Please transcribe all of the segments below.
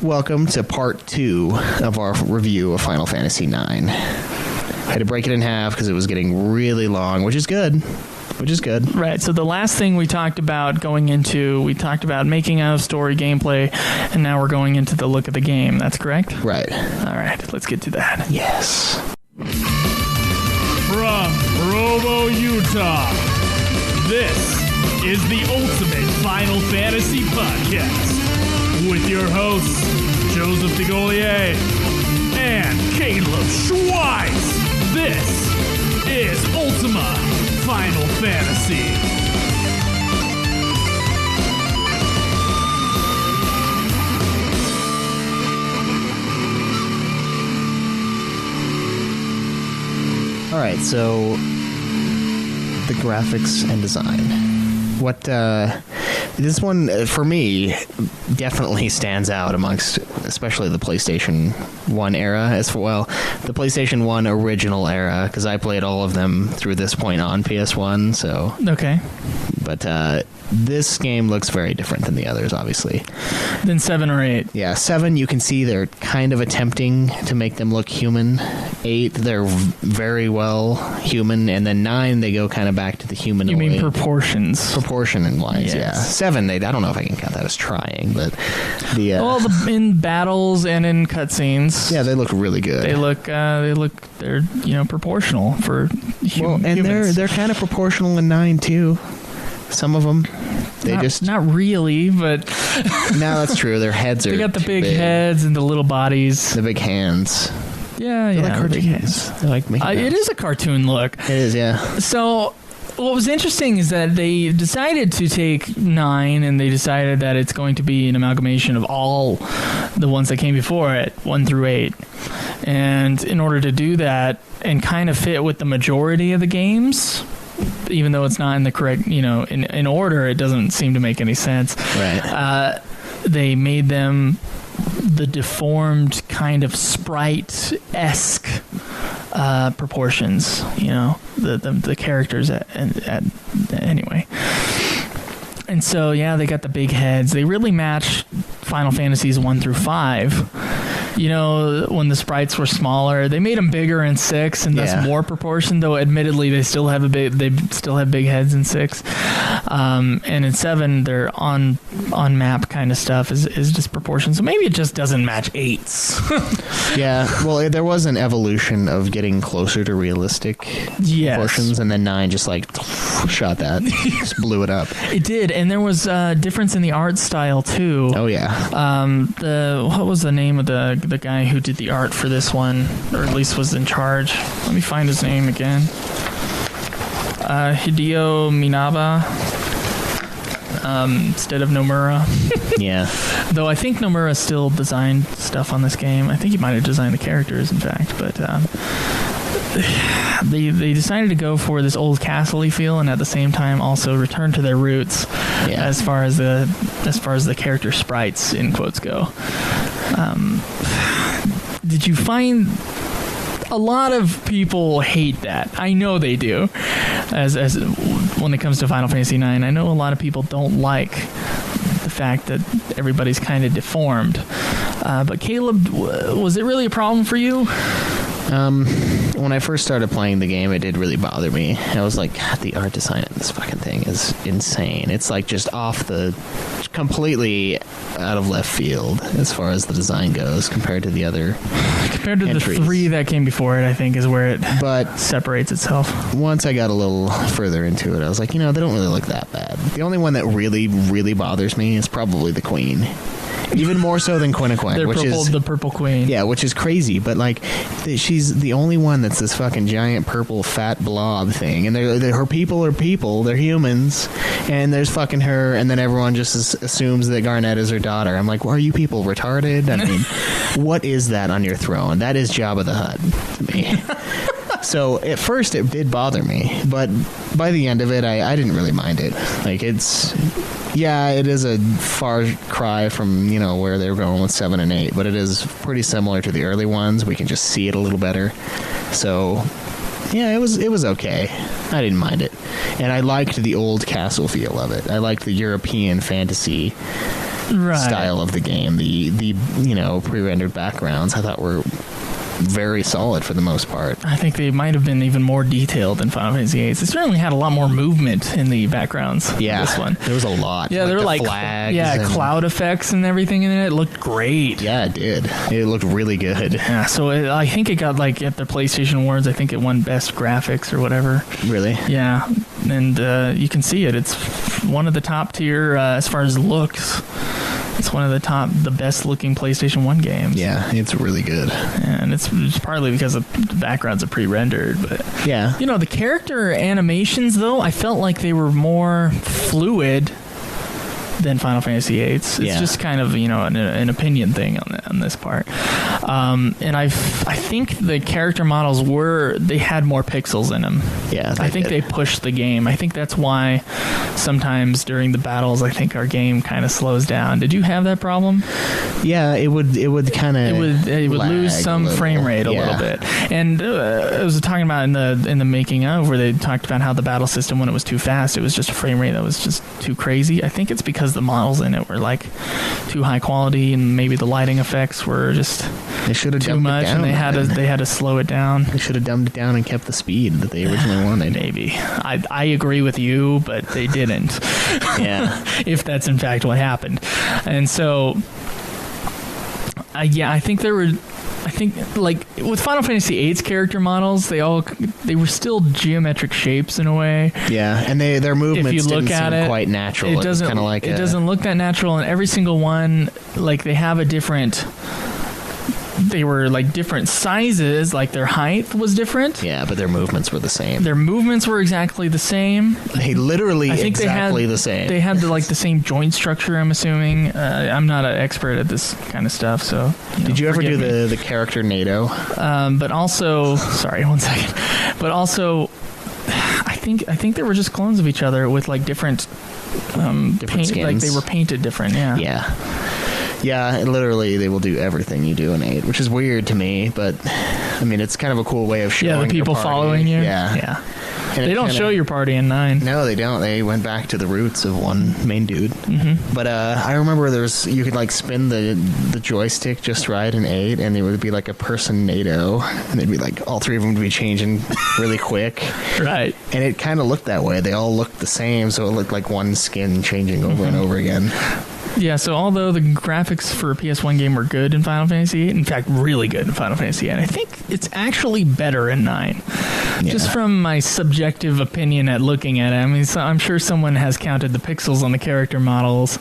Welcome to part 2 of our review of Final Fantasy IX. I had to break it in half because it was getting really long, which is good. Right, so the last thing we talked about we talked about making out of story gameplay, and now we're going into the look of the game. That's correct? Right. All right, let's get to that. Yes. From Provo, Utah, this is the Ultimate Final Fantasy Podcast with your hosts, Joseph DeGolier and Caleb Schweitz. This is Ultima Final Fantasy. All right, so the graphics and design. This one, for me, definitely stands out amongst, especially the PlayStation 1 era, the PlayStation 1 original era, because I played all of them through this point on PS1, so... Okay. But this game looks very different than the others, obviously. Than 7 or 8. Yeah, 7, you can see they're kind of attempting to make them look human. 8, they're very well human. And then 9, they go kind of back to the humanoid. You mean proportions? Proportion-wise, yes. Yeah. 7, I don't know if I can count that as trying, but in battles and in cutscenes. Yeah, they look really good. They're proportional for humans. And they're kind of proportional in 9 too. Some of them, not really, but no, that's true. Their heads are. They got the big heads and the little bodies, the big hands. Yeah, they're like cartoons. They're like it is a cartoon look. It is, yeah. So what was interesting is that they decided to take 9 and they decided that it's going to be an amalgamation of all the ones that came before it, 1 through 8. And in order to do that and kind of fit with the majority of the games, even though it's not in the correct, in order, it doesn't seem to make any sense. Right. They made them the deformed kind of sprite-esque proportions, the characters anyway. And so, yeah, they got the big heads. They really match Final Fantasies 1 through 5. When the sprites were smaller, they made them bigger in 6, and that's more proportion. Though, admittedly, they still have big heads in 6. And in 7, their on map kind of stuff is just proportion. So maybe it just doesn't match 8s. Yeah. Well, there was an evolution of getting closer to realistic proportions, and then 9 just shot that, just blew it up. It did, and there was a difference in the art style too. Oh yeah. What was the name of the guy who did the art for this one, or at least was in charge? Let me find his name again. Hideo Minaba, instead of Nomura. Yeah. Though I think Nomura still designed stuff on this game. I think he might have designed the characters, in fact, but they decided to go for this old castle-y feel, and at the same time also return to their roots as far as the character sprites in quotes go. Did you find a lot of people hate that? I know they do. As when it comes to Final Fantasy IX, I know a lot of people don't like the fact that everybody's kind of deformed. But Caleb, was it really a problem for you? When I first started playing the game, it did really bother me. I was like, God, the art design of this fucking thing is insane. It's just completely out of left field as far as the design goes compared to the other entries. The 3 that came before it, I think, is where it separates itself. Once I got a little further into it, I was like, they don't really look that bad. The only one that really, really bothers me is probably the Queen. Even more so than Quina, which is the purple queen. Yeah, which is crazy. But she's the only one that's this fucking giant purple fat blob thing, and her people are people. They're humans, and there's fucking her, and then everyone just assumes that Garnet is her daughter. I'm like, well, are you people retarded? I mean, what is that on your throne? That is Jabba the Hutt to me. So at first it did bother me, but by the end of it, I didn't really mind it. It is a far cry from, where they were going with 7 and 8, but it is pretty similar to the early ones. We can just see it a little better. So, yeah, it was okay. I didn't mind it. And I liked the old castle feel of it. I liked the European fantasy style of the game. The pre-rendered backgrounds I thought were very solid for the most part. I think they might have been even more detailed than Final Fantasy VIII. They certainly had a lot more movement in the backgrounds. Yeah, this one there was a lot. Yeah, there were like flags. Yeah, cloud effects and everything in it. It looked great. Yeah, it did. It looked really good. Yeah, so I think it got like at the PlayStation Awards. I think it won Best Graphics or whatever. Really? Yeah, and you can see it. It's one of the top tier as far as looks. It's one of the best looking PlayStation 1 games. Yeah, it's really good. And it's partly because the backgrounds are pre-rendered, but yeah. The character animations though, I felt like they were more fluid than Final Fantasy VIII. It's just kind of an opinion thing on this part. And I think the character models they had more pixels in them. Yeah, I think they pushed the game. I think that's why sometimes during the battles, I think our game kind of slows down. Did you have that problem? Yeah, it would kind of it would lose some frame rate a little bit. And I was talking about in the making of where they talked about how the battle system, when it was too fast, it was just a frame rate that was just too crazy. I think it's because the models in it were like too high quality, and maybe the lighting effects were just too much, and they had to slow it down. They should have dumbed it down and kept the speed that they originally wanted. Maybe. I agree with you, but they didn't. Yeah. If that's in fact what happened. And so I think like with Final Fantasy VIII's character models, they were still geometric shapes in a way. Yeah, and their movements if you look didn't at seem it, quite natural. It doesn't look that natural, and every single one, like they have a different. They were like different sizes, like their height was different. Yeah, but their movements were the same. Their movements were exactly the same. They literally exactly the same. They had the same joint structure, I'm assuming. I'm not an expert at this kind of stuff, so... Did you ever do the character NATO? But also... Sorry, one second. But also, I think they were just clones of each other with like different skins. Like they were painted different, yeah. Yeah. Yeah, literally, they will do everything you do in 8, which is weird to me, but, I mean, it's kind of a cool way of showing the people your party. following you? Yeah. Yeah. They don't show your party in 9. No, they don't. They went back to the roots of one main dude. Mm-hmm. But I remember you could, like, spin the joystick just right in 8, and it would be, like, a person NATO, and they'd be, like, all three of them would be changing really quick. Right. And it kind of looked that way. They all looked the same, so it looked like one skin changing over and over again. Yeah, so although the graphics for a PS1 game were good in Final Fantasy VIII, in fact, really good in Final Fantasy VIII, I think it's actually better in 9. Yeah. Just from my subjective opinion at looking at it. I mean, I'm sure someone has counted the pixels on the character models.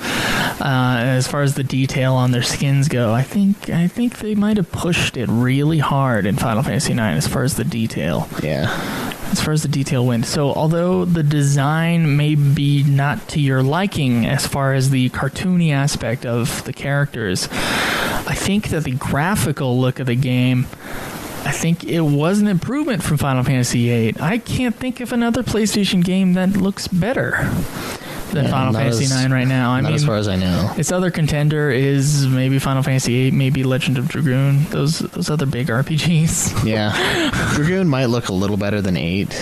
As far as the detail on their skins go, I think they might have pushed it really hard in Final Fantasy IX as far as the detail. Yeah. As far as the detail went. So although the design may be not to your liking as far as the cartoony aspect of the characters, I think that the graphical look of the game, I think it was an improvement from Final Fantasy VIII. I can't think of another PlayStation game that looks better than Final Fantasy IX right now. I mean, as far as I know. Its other contender is maybe Final Fantasy VIII, maybe Legend of Dragoon. Those other big RPGs. Yeah. Dragoon might look a little better than 8.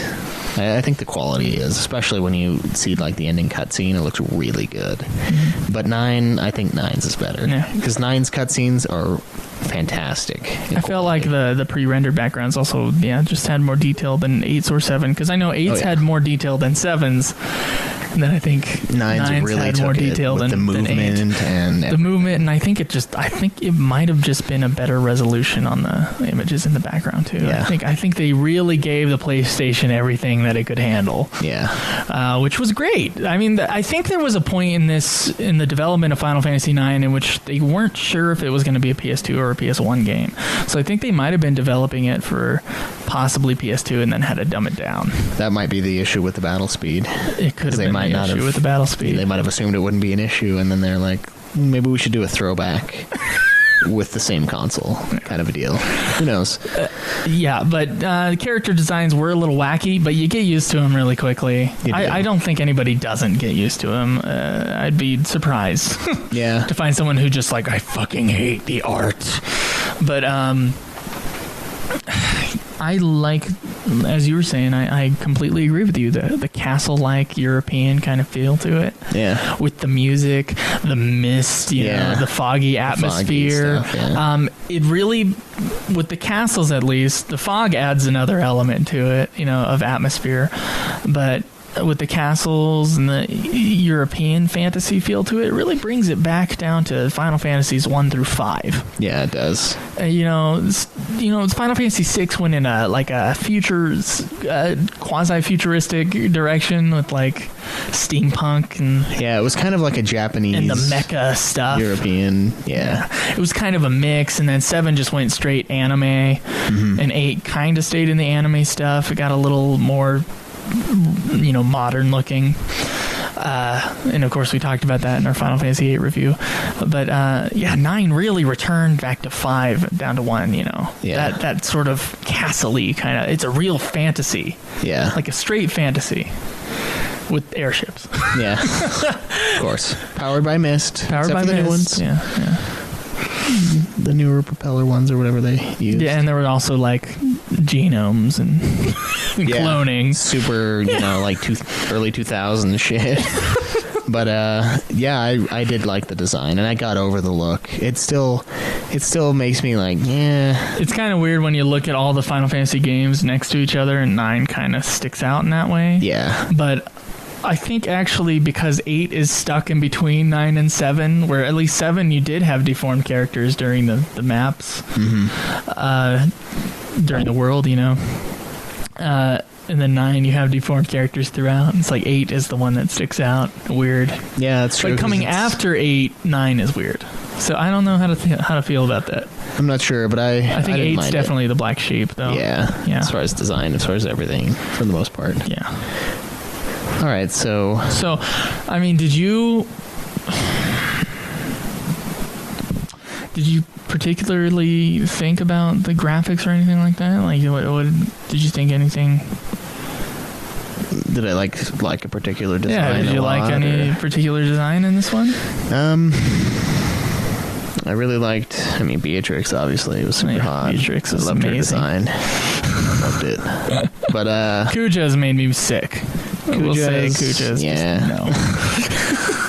I think the quality is, especially when you see like the ending cutscene, it looks really good. Mm-hmm. But 9, I think 9's is better. Yeah. Because 9's cutscenes are fantastic. I felt like the pre-rendered backgrounds also, just had more detail than 8's or 7. Because I know 8's had more detail than 7's. And then I think 9's really had more detail than the movement and the movement, and I think it might have just been a better resolution on the images in the background too. Yeah. I think they really gave the PlayStation everything that it could handle. Yeah, which was great. I mean, I think there was a point in the development of Final Fantasy IX in which they weren't sure if it was going to be a PS2 or a PS1 game. So I think they might have been developing it for possibly PS2 and then had to dumb it down. That might be the issue with the battle speed. It could have been the issue with the battle speed. They might have assumed it wouldn't be an issue, and then they're like, maybe we should do a throwback with the same console, kind of a deal. Who knows? Yeah, but character designs were a little wacky, but you get used to them really quickly. I don't think anybody doesn't get used to them. I'd be surprised to find someone who just like, I fucking hate the art. But I like as you were saying, I completely agree with you. The castle-like European kind of feel to it. Yeah. With the music, the mist, you know, the foggy atmosphere. Foggy stuff, It really, with the castles at least, the fog adds another element to it, you know, of atmosphere. But with the castles and the European fantasy feel to it, it really brings it back down to Final Fantasies 1 through 5. Yeah, it does. Final Fantasy VI went in a quasi-futuristic direction with like steampunk and it was kind of like a Japanese and the mecha stuff. European, it was kind of a mix, and then 7 just went straight anime, and 8 kind of stayed in the anime stuff. It got a little more, you know, modern looking. And of course we talked about that in our Final Fantasy VIII review. But 9 really returned back to 5 down to 1, you know. Yeah. That sort of castle-y kind of, it's a real fantasy. Yeah. Like a straight fantasy with airships. Yeah. Of course. Powered by mist. Powered by the mist. New ones. Yeah. The newer propeller ones or whatever they used. Yeah, and there were also like genomes and cloning. Super, you know, like early 2000s shit. But I did like the design, and I got over the look. It still makes me like, yeah. It's kind of weird when you look at all the Final Fantasy games next to each other, and 9 kind of sticks out in that way. Yeah. But I think actually because 8 is stuck in between 9 and 7, where at least 7 you did have deformed characters during the maps, during the world, you know. And then 9 you have deformed characters throughout. It's like 8 is the one that sticks out. Weird. Yeah, that's true. But coming after 8, 9 is weird. So I don't know how to feel about that. I'm not sure, but I think 8's definitely the black sheep, though. Yeah. As far as design, as far as everything, for the most part. Yeah. All right, so I mean, did you particularly think about the graphics or anything like that? Like, what did you think anything? Did I like a particular design? Yeah, did you like any particular design in this one? I really liked. I mean, Beatrix obviously was super hot. Beatrix is loved amazing. Her design. I loved it. But Kuja's made me sick. We'll say Kuja's.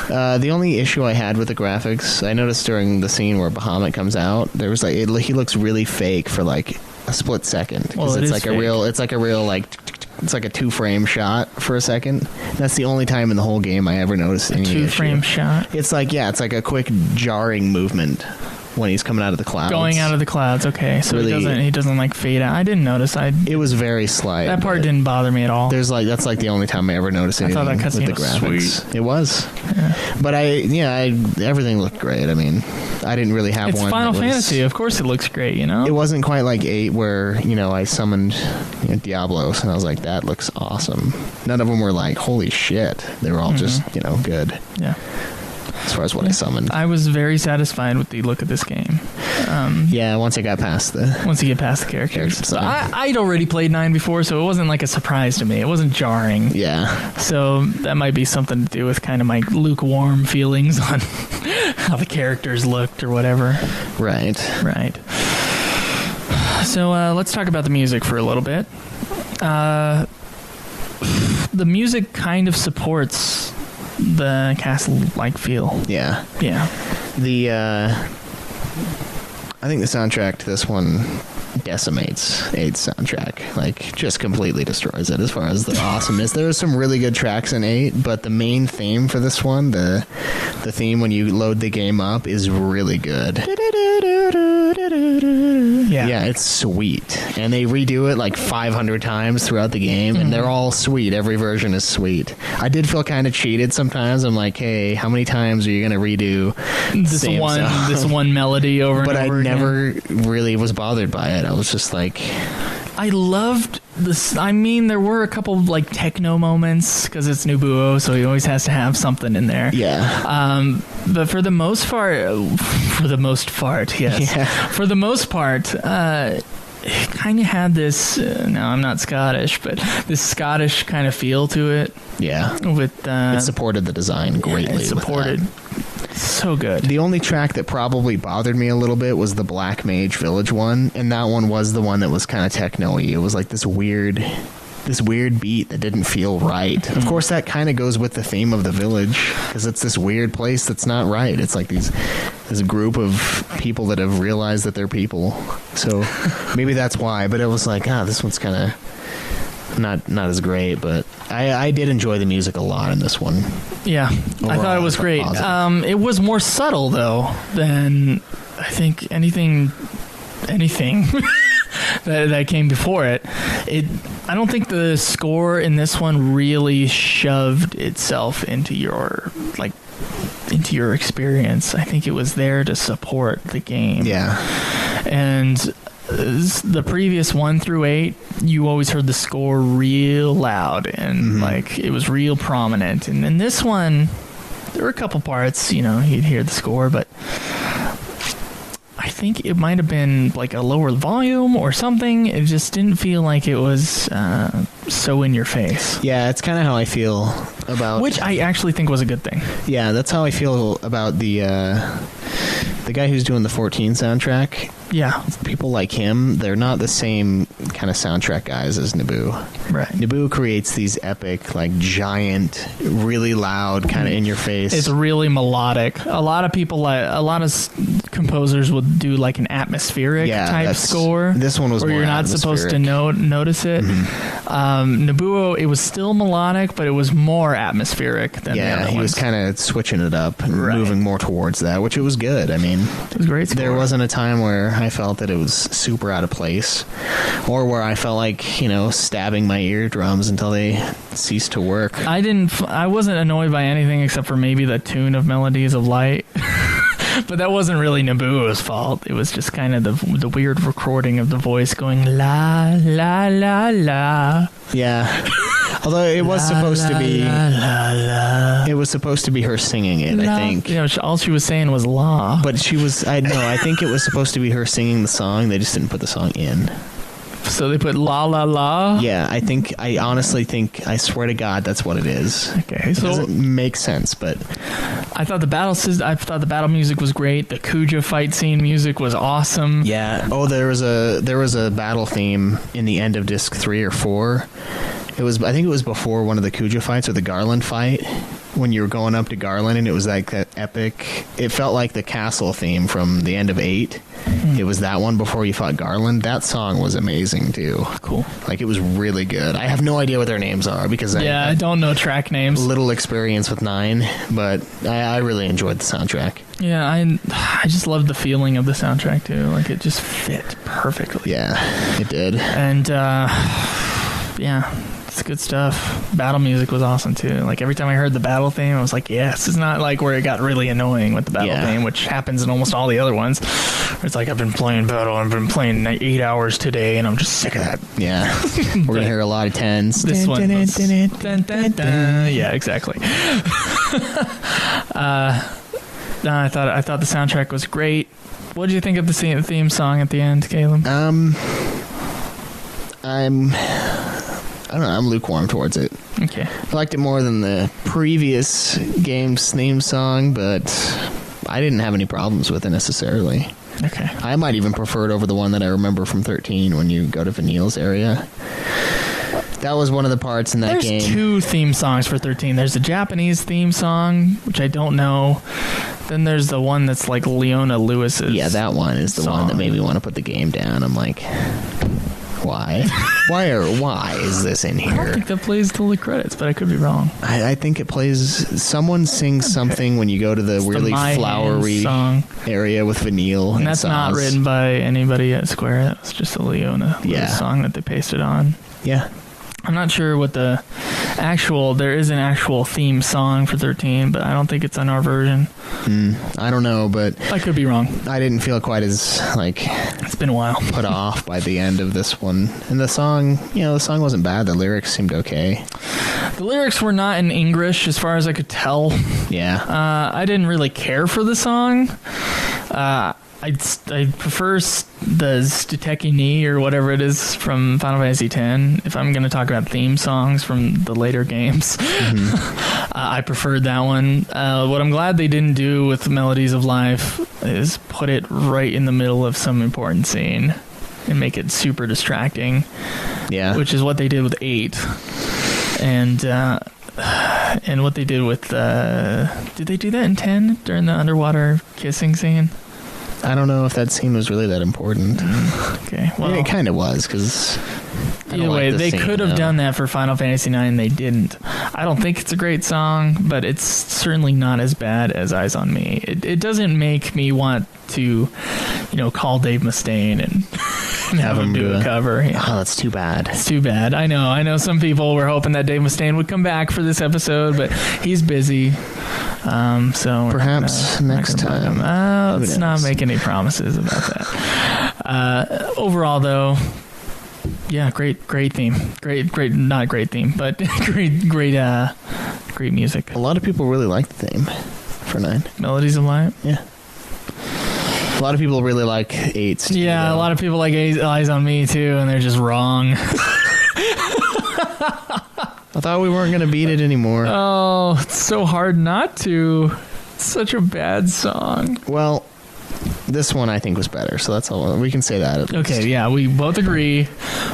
No. The only issue I had with the graphics, I noticed during the scene where Bahamut comes out, there was like he looks really fake for like a split second. Well, it's like a real it's like a 2-frame shot for a second. That's the only time in the whole game I ever noticed any 2-frame shot. It's like a quick jarring movement when he's coming out of the clouds. Going out of the clouds, okay. So really, he doesn't like fade out. I didn't notice. It was very slight. That part didn't bother me at all. That's like the only time I ever noticed anything. I thought that cutscene with the graphics. Sweet. It was. Yeah. But everything looked great. I mean, I didn't really have it's one. It's Final Fantasy. Of course it looks great, you know? It wasn't quite like 8 where, you know, I summoned Diablos and I was like, that looks awesome. None of them were like, holy shit. They were all just, you know, good. Yeah. As far as what I summoned. I was very satisfied with the look of this game. Once you get past the characters. So I'd already played 9 before, so it wasn't like a surprise to me. It wasn't jarring. Yeah. So that might be something to do with kind of my lukewarm feelings on how the characters looked or whatever. Right. So let's talk about the music for a little bit. The music kind of supports the castle-like feel. Yeah. I think the soundtrack to this one decimates 8's soundtrack. Like, just completely destroys it as far as the awesomeness. There are some really good tracks in 8, but the main theme for this one, the theme when you load the game up, is really good. Yeah, it's sweet. And they redo it like 500 times throughout the game, and they're all sweet. Every version is sweet. I did feel kind of cheated sometimes. I'm like, hey, how many times are you going to redo this one melody over and over again? But I never really was bothered by it. I was just like... I loved this. I mean, there were a couple of like techno moments because it's Nobuo, so he always has to have something in there. Yeah. But for the most part, yes. Yeah. For the most part, it kind of had this. Now I'm not Scottish, but this Scottish kind of feel to it. Yeah. With it supported the design greatly. It supported. So good. The only track that probably bothered me a little bit was the Black Mage Village one, and that one was the one that was kind of techno-y. It was like this weird beat that didn't feel right. Of course, that kind of goes with the theme of the village, because it's this weird place that's not right. It's like this group of people that have realized that they're people. So maybe that's why. But it was like, this one's kind of not as great. But I did enjoy the music a lot in this one. Yeah, overall, I thought it was great. It was more subtle though than I think anything that came before it. I don't think the score in this one really shoved itself into your experience. I think it was there to support the game. Yeah. And the previous 1 through 8, you always heard the score real loud and like it was real prominent. And in this one, there were a couple parts, you'd hear the score, but I think it might have been like a lower volume or something. It just didn't feel like it was so in your face. Yeah, it's kind of how I feel about... Which I actually think was a good thing. Yeah, that's how I feel about the guy who's doing the 14 soundtrack. Yeah. People like him, they're not the same kind of soundtrack guys as Naboo. Right. Naboo creates these epic, like giant, really loud, kind of in your face. It's really melodic. A lot of composers would do like an atmospheric type score. This one was where more you're not supposed to notice it. Naboo, it was still melodic, but it was more atmospheric than the other ones. He was kind of switching it up and moving more towards that, which it was good. I mean, it was great score. There wasn't a time where I felt that it was super out of place, or where I felt like, stabbing my eardrums until they ceased to work. I wasn't annoyed by anything except for maybe the tune of Melodies of Light. But that wasn't really Naboo's fault. It was just kind of the weird recording of the voice going la la la la. Yeah. Although it was supposed to be it was supposed to be her singing it, I think. All she was saying was la. But I think it was supposed to be her singing the song. They just didn't put the song in. So they put la la la? Yeah, I honestly think, I swear to God, that's what it is. Okay, so it doesn't make sense, but I thought the battle music was great. The Kuja fight scene music was awesome. Yeah. Oh, there was a battle theme in the end of disc 3 or 4. I think it was before one of the Kuja fights or the Garland fight, when you were going up to Garland, and it was like that epic. It felt like the castle theme from the end of 8. It was that one before you fought Garland. That song was amazing too. Cool. Like, it was really good. I have no idea what their names are because I don't know track names. Little experience with 9, but I really enjoyed the soundtrack. Yeah, I just loved the feeling of the soundtrack too. Like, it just fit perfectly. Yeah, it did. And it's good stuff. Battle music was awesome too. Like, every time I heard the battle theme, I was like, yes, it's not like where it got really annoying with the battle theme, which happens in almost all the other ones. It's like, I've been playing battle, I've been playing 8 hours today, and I'm just sick of that. Yeah. We're going to hear a lot of 10s. This one was, yeah, exactly. I thought the soundtrack was great. What did you think of the theme song at the end, Caleb? I don't know, I'm lukewarm towards it. Okay. I liked it more than the previous game's theme song, but I didn't have any problems with it necessarily. Okay. I might even prefer it over the one that I remember from 13 when you go to Vanille's area. That was one of the parts in that game. There's 2 theme songs for 13. There's the Japanese theme song, which I don't know. Then there's the one that's like Leona Lewis's. Yeah, that one is the one that made me want to put the game down. I'm like, why? Why is this in here? I don't think that plays till the credits, but I could be wrong. I think it plays... Someone sings something when you go to the really flowery song area with Vanille. And that's not written by anybody at Square. That was just a Leona song that they pasted on. Yeah. I'm not sure what the there is an actual theme song for 13, but I don't think it's on our version. I don't know, but I could be wrong. I didn't feel quite as, it's been a while, put off by the end of this one. And the song wasn't bad. The lyrics seemed okay. The lyrics were not in English as far as I could tell. Yeah. I didn't really care for the song. I prefer the Stuteki ni or whatever it is from Final Fantasy X. If I'm going to talk about theme songs from the later games, I preferred that one. What I'm glad they didn't do with Melodies of Life is put it right in the middle of some important scene and make it super distracting. Yeah. Which is what they did with 8. And what they did with... did they do that in 10 during the underwater kissing scene? I don't know if that scene was really that important. Okay, well, it kind of was, because either way, they could have done that for Final Fantasy IX. They didn't. I don't think it's a great song, but it's certainly not as bad as Eyes on Me. It doesn't make me want to, call Dave Mustaine and have him do a cover. Yeah. Oh, that's too bad. It's too bad. I know some people were hoping that Dave Mustaine would come back for this episode, but he's busy. So perhaps next time. Let's not make any promises about that. Overall, though, yeah, great theme. Great, not great theme, but great music. A lot of people really like the theme for 9. Melodies of Light. Yeah. A lot of people really like 8. Yeah, a lot of people like Eyes on Me too, and they're just wrong. I thought we weren't going to beat it anymore. Oh, it's so hard not to. It's such a bad song. Well, this one I think was better, so that's all. We can say that at least. Okay, yeah, we both agree.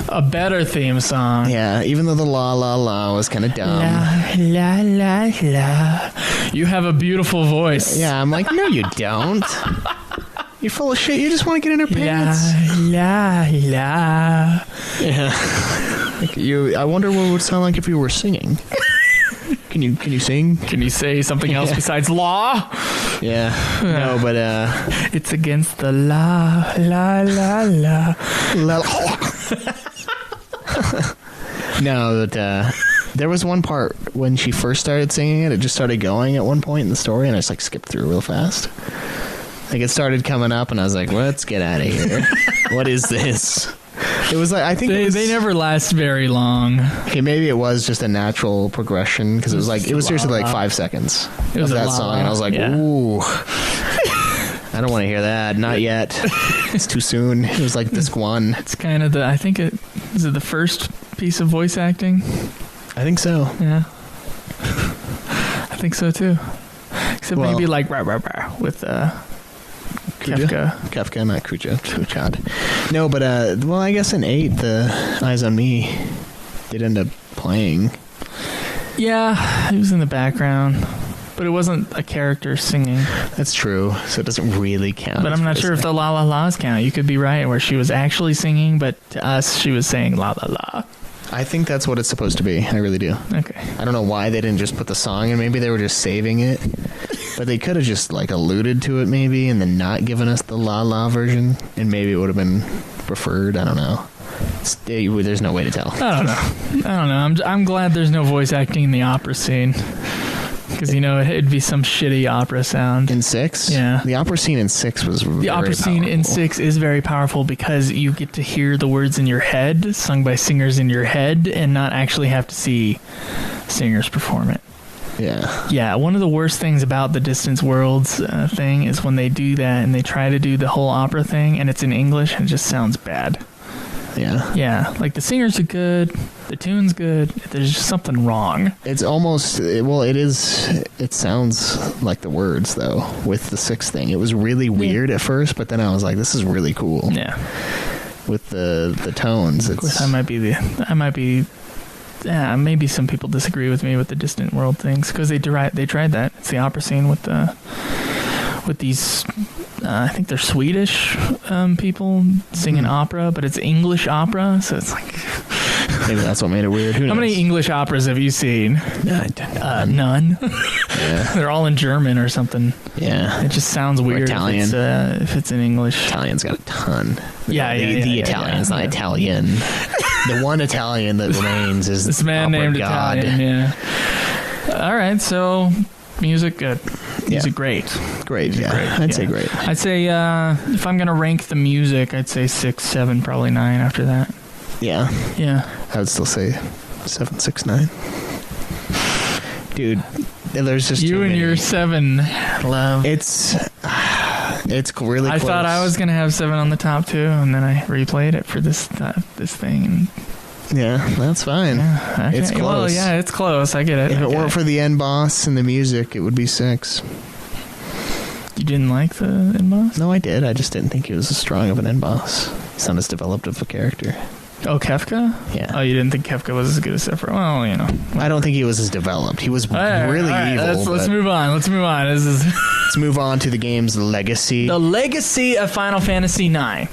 A better theme song. Yeah, even though the La La La was kind of dumb. La La La La. You have a beautiful voice. Yeah, I'm like, no, you don't. You're full of shit. You just want to get in her pants. La La La. Yeah. Like I wonder what it would sound like if you were singing. Can you sing? Can you say something else besides law? Yeah. No, but it's against the la la la la. No, but there was one part when she first started singing it just started going at one point in the story, and I just skipped through real fast. Like it started coming up, and I was like, let's get out of here. What is this? It was like, I think they never last very long. Okay, maybe it was just a natural progression, because it was seriously like 5 seconds of that song, and I was like, ooh, I don't want to hear that. Not yet. It's too soon. It was like disc 1. It's kind of is it the first piece of voice acting? I think so. Yeah. I think so too. Except maybe like with Kefka, not Kuchad. No, but I guess in 8, the Eyes on Me did end up playing. Yeah, it was in the background, but it wasn't a character singing. That's true, so it doesn't really count. But I'm not sure if the La La La's count. You could be right, where she was actually singing, but to us, she was saying La La La. I think that's what it's supposed to be. I really do. Okay. I don't know why they didn't just put the song in. Maybe they were just saving it. But they could have just alluded to it maybe and then not given us the La La version. And maybe it would have been preferred. I don't know. There's no way to tell. I don't know. I'm glad there's no voice acting in the opera scene. Because, it'd be some shitty opera sound. In 6? Yeah. The opera scene in 6 was very powerful. The opera scene in 6 is very powerful because you get to hear the words in your head, sung by singers in your head, and not actually have to see singers perform it. Yeah. Yeah, one of the worst things about the Distance Worlds thing is when they do that and they try to do the whole opera thing, and it's in English, and it just sounds bad. Yeah. Yeah, like the singers are good, the tune's good, there's just something wrong. It's almost, it sounds like the words, though, with the 6 thing. It was really weird at first, but then I was like, this is really cool. Yeah. With the tones. Of course, maybe some people disagree with me with the Distant World things, because they tried that. It's the opera scene with these, I think they're Swedish people singing opera, but it's English opera, so it's like... Maybe that's what made it weird. Who knows? How many English operas have you seen? None. Yeah. They're all in German or something. Yeah. It just sounds weird. Or Italian. If it's in English. Italian's got a ton. The Italian's not Italian. The one Italian that remains is this man named God. Italian. Yeah. All right, so music good. Music great. Great, yeah. I'd say great. I'd say if I'm gonna rank the music, I'd say 6, 7, probably 9 after that. Yeah. Yeah. I would still say 7, 6, 9. Dude, there's just you and your 7 love. It's It's really I close. thought I was going to have 7 on the top, too, and then I replayed it for this thing. Yeah, that's fine. Yeah, okay. It's close. Well, yeah, it's close. I get it. If it weren't for the end boss and the music, it would be 6. You didn't like the end boss? No, I did. I just didn't think he was as strong of an end boss. He's not as developed of a character. Oh, Kefka? Yeah. Oh, you didn't think Kefka was as good as Sephiroth? Well, you know. I don't think he was as developed. He was really evil. Let's move on. Let's move on. Let's move on to the game's legacy. The legacy of Final Fantasy IX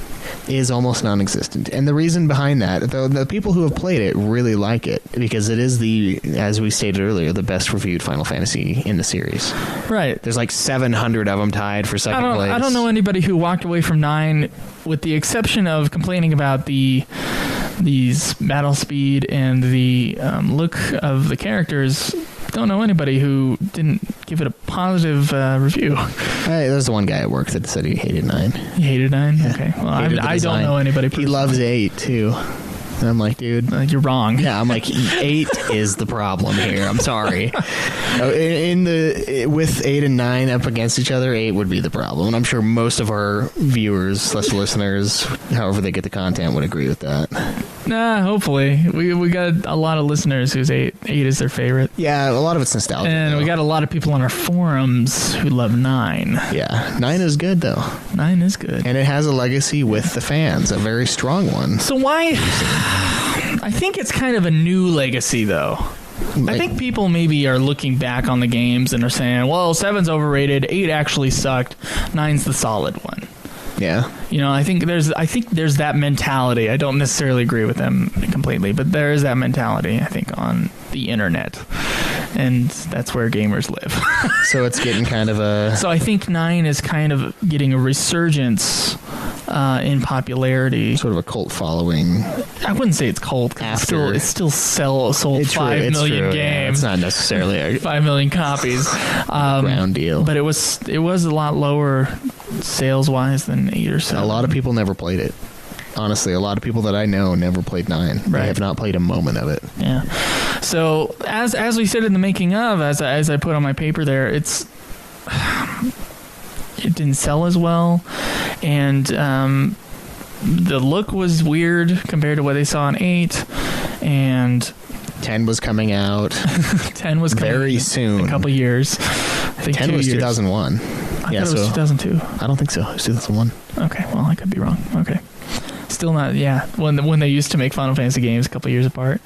is almost non-existent. And the reason behind that, though, the people who have played it really like it because it is as we stated earlier, the best reviewed Final Fantasy in the series. Right. There's like 700 of them tied for second place. I don't know anybody who walked away from 9 with the exception of complaining about these battle speed and the look of the characters. Don't know anybody who didn't give it a positive review. Hey, there's the one guy at work that said he hated 9. He hated 9? Yeah. Okay. Well, I don't know anybody personally. He loves 8, too. And I'm like, dude. You're wrong. Yeah, I'm like, 8 is the problem here. I'm sorry. With 8 and 9 up against each other, 8 would be the problem. And I'm sure most of our viewers, listeners, however they get the content, would agree with that. Nah, hopefully. We got a lot of listeners whose 8 is their favorite. Yeah, a lot of it's nostalgia. And we got a lot of people on our forums who love 9. Yeah, 9 is good, though. 9 is good. And it has a legacy with the fans, a very strong one. So why... I think it's kind of a new legacy, though. I think people maybe are looking back on the games and are saying, well, 7's overrated, 8 actually sucked, 9's the solid one. Yeah. You know, I think there's that mentality. I don't necessarily agree with them completely, but there is that mentality, I think, on the internet. And that's where gamers live. So it's getting kind of a... So I think 9 is kind of getting a resurgence in popularity. Sort of a cult following. I wouldn't say it's cult. It still sold 5 million games. Yeah, it's not necessarily 5 million copies. Ground deal. But it was a lot lower sales-wise than 8 or 7. A lot of people never played it. Honestly, a lot of people that I know never played 9. Right. They have not played a moment of it. Yeah. So as we said in the making of, as I put on my paper there, it didn't sell as well, and the look was weird compared to what they saw in 8, and 10 was coming out. 10 was coming very soon. A couple years. I think 10 was 2001. I thought it was 2002. I don't think so. It was 2001. Okay, well, I could be wrong. Okay. Still not, yeah. When they used to make Final Fantasy games a couple years apart